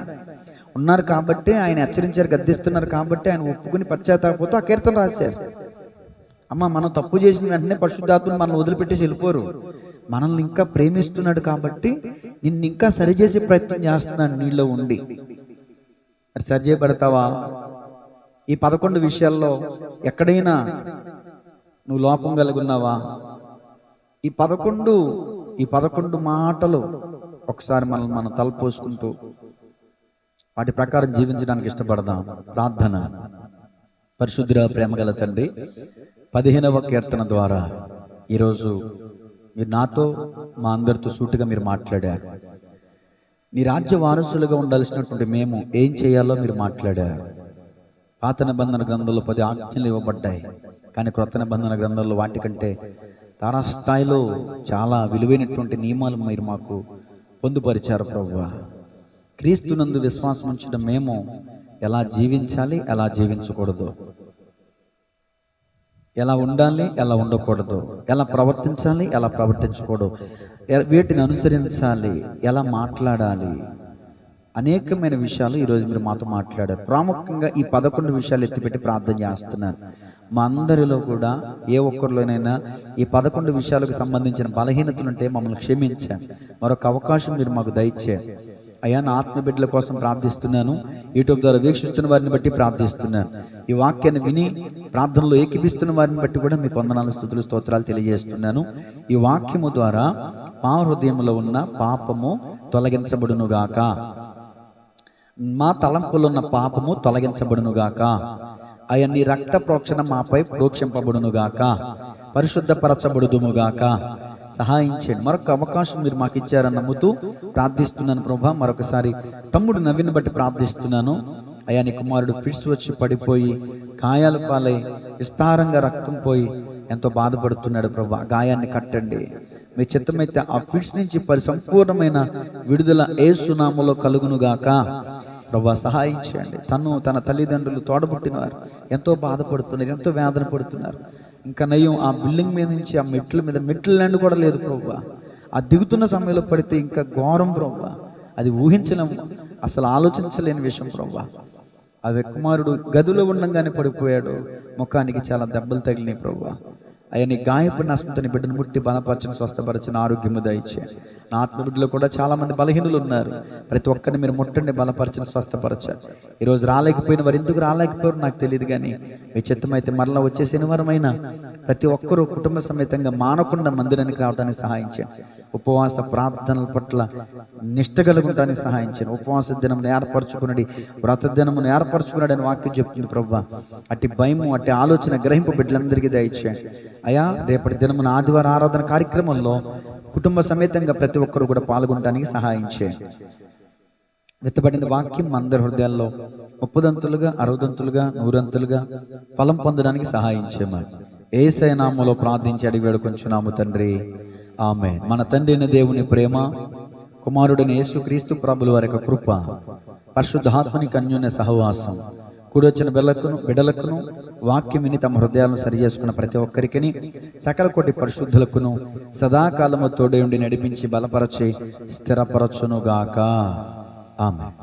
Speaker 1: ఉన్నారు కాబట్టి ఆయన హెచ్చరించారు, గద్దిస్తున్నారు కాబట్టి ఆయన ఒప్పుకుని పశ్చాత్తాపంతో ఆ కీర్తన రాశారు. అమ్మ, మనం తప్పు చేసిన వెంటనే పరిశుద్ధాత్మను మనం వదిలిపెట్టేసి వెళ్ళిపోరు. మనల్ని ఇంకా ప్రేమిస్తున్నాడు కాబట్టి నిన్ను ఇంకా సరిచేసే ప్రయత్నం చేస్తున్నాడు నీలో ఉండి. అది సరిచేయబడతావా? ఈ 11 విషయాల్లో ఎక్కడైనా నువ్వు లోపం కలిగున్నావా? ఈ 11 మాటలు ఒకసారి మనం తలపోసుకుంటూ వాటి ప్రకారం జీవించడానికి ఇష్టపడదాం. ప్రార్థన. పరిశుద్ధుడా, ప్రేమగల తండ్రి, 15వ కీర్తన ద్వారా ఈరోజు మీరు నాతో, మా అందరితో సూటిగా మీరు మాట్లాడారు. నీ రాజ్య వారసులుగా ఉండాల్సినటువంటి మేము ఏం చేయాలో మీరు మాట్లాడారు. పాత నిబంధన గ్రంథంలో 10 ఆజ్ఞలు ఇవ్వబడ్డాయి, కానీ క్రొత్త నిబంధన గ్రంథంలో వాటికంటే తారాస్థాయిలో చాలా విలువైనటువంటి నియమాలు మీరు మాకు పొందుపరిచారు ప్రభువా. క్రీస్తునందు విశ్వాసం ఉంచడం మేము ఎలా జీవించాలి, ఎలా జీవించకూడదు, ఎలా ఉండాలి, ఎలా ఉండకూడదు, ఎలా ప్రవర్తించాలి, ఎలా ప్రవర్తించకూడదు, వీటిని అనుసరించాలి, ఎలా మాట్లాడాలి, అనేకమైన విషయాలు ఈరోజు మీరు మాతో మాట్లాడారు. ప్రాముఖ్యంగా ఈ 11 విషయాలు ఎత్తిపెట్టి ప్రార్థన చేస్తున్నారు. మా అందరిలో కూడా ఏ ఒక్కరిలోనైనా ఈ 11 విషయాలకు సంబంధించిన బలహీనతలుంటే మమ్మల్ని క్షమించండి. మరొక అవకాశం మీరు మాకు దయచేయండి. అయ్యా, నా ఆత్మ బిడ్డల కోసం ప్రార్థిస్తున్నాను. యూట్యూబ్ ద్వారా వీక్షిస్తున్న వారిని బట్టి ప్రార్థిస్తున్నాను. ఈ వాక్యాన్ని విని ప్రార్థనలో ఏకీపిస్తున్న వారిని బట్టి కూడా మీకు వందనాలు, స్తుతులు, స్తోత్రాలు తెలియజేస్తున్నాను. ఈ వాక్యము ద్వారా మా హృదయంలో ఉన్న పాపము తొలగించబడునుగాక, మా తలంపులో ఉన్న పాపము తొలగించబడునుగాక. అయ్యా, నీ రక్త ప్రోక్షణ మాపై ప్రోక్షింపబడునుగాక, పరిశుద్ధపరచబడుదుముగాక. సహాయం చేయండి. మరొక అవకాశం మీరు మాకు ఇచ్చారని నమ్ముతూ ప్రార్థిస్తున్నాను ప్రభా. మరొకసారి తమ్ముడు నవీన్ బట్టి ప్రార్థిస్తున్నాను. అయ్యా, నీ కుమారుడు ఫిట్స్ వచ్చి పడిపోయి గాయాలు పాలై విస్తారంగా రక్తం పోయి ఎంతో బాధపడుతున్నాడు ప్రభా. గాయాన్ని కట్టండి. మీ చిత్తమైతే ఆ ఫిట్స్ నుంచి సంపూర్ణమైన విడుదల యేసు నామములో కలుగునుగాక. ప్రభా, సహాయం చేయండి. తన తల్లిదండ్రులు, తోడబుట్టినవారు ఎంతో బాధపడుతున్నారు, ఎంతో వేదన పడుతున్నారు. ఇంకా నయ్యం, ఆ బిల్డింగ్ మీద నుంచి ఆ మెట్ల ల్యాండ్ కూడా లేదు ప్రభా. ఆ దిగుతున్న సమయంలో పడితే ఇంకా ఘోరం ప్రభా. అది ఊహించలేము, అసలు ఆలోచించలేని విషయం ప్రభా. ఆ కుమారుడు గదిలో ఉండంగానే పడిపోయాడు, ముఖానికి చాలా దెబ్బలు తగిలినాయి ప్రభా. అయ్యా, నీ గాయపడిన అస్మితని బిడ్డను ముట్టి బలపరచని, స్వస్థపరచని, ఆరోగ్యము దయచే. నా ఆత్మబిడ్డలో కూడా చాలా మంది బలహీనులు ఉన్నారు. ప్రతి ఒక్కరిని మీరు ముట్టండి, బలపరచని, స్వస్థపరచారు. ఈరోజు రాలేకపోయిన వారు ఎందుకు రాలేకపోయారు నాకు తెలియదు, కానీ మీ చిత్తమైతే మరలా వచ్చే శనివారం అయినా ప్రతి ఒక్కరూ కుటుంబ సమేతంగా మానకుండా మందిరానికి రావడానికి సహాయం చేయండి. ఉపవాస ప్రార్థనల పట్ల నిష్ట కలుగుంటానికి సహాయం చేయండి. ఉపవాస దినమును ఏర్పరచుకున్నాడు, వ్రత దినమును ఏర్పరచుకున్నాడు అని వాక్యం చెప్తుంది ప్రభా. అట్టి భయము, అట్టి ఆలోచన గ్రహింపు బిడ్డలందరికీ దయచేయండి. అయ్యా, రేపటి దినమున ఆదివారం ఆరాధన కార్యక్రమంలో కుటుంబ సమేతంగా ప్రతి ఒక్కరు కూడా పాల్గొనడానికి సహాయం చేయండి. విత్తబడిన వాక్యం అందరి హృదయాల్లో ముప్పదంతులుగా, అరవదంతులుగా, నూరంతులుగా ఫలం పొందడానికి సహాయం చేయమని యేసయ్య నామములో ప్రార్థించి అడిగి వేడుకొంచున్నాము తండ్రి, ఆమేన్. మన తండ్రి అయిన దేవుని ప్రేమ, కుమారుడైన యేసుక్రీస్తు ప్రభుల వారి యొక్క కృప, పరిశుద్ధాత్మని అన్యోన్య సహవాసం కూడొచ్చిన బిడ్డలకును వాక్యం విని తమ హృదయాలను సరిచేసుకున్న ప్రతి ఒక్కరికి, సకల కోటి పరిశుద్ధులకును సదాకాలము తోడే ఉండి నడిపించి బలపరచి స్థిరపరచునుగాక. ఆమేన్.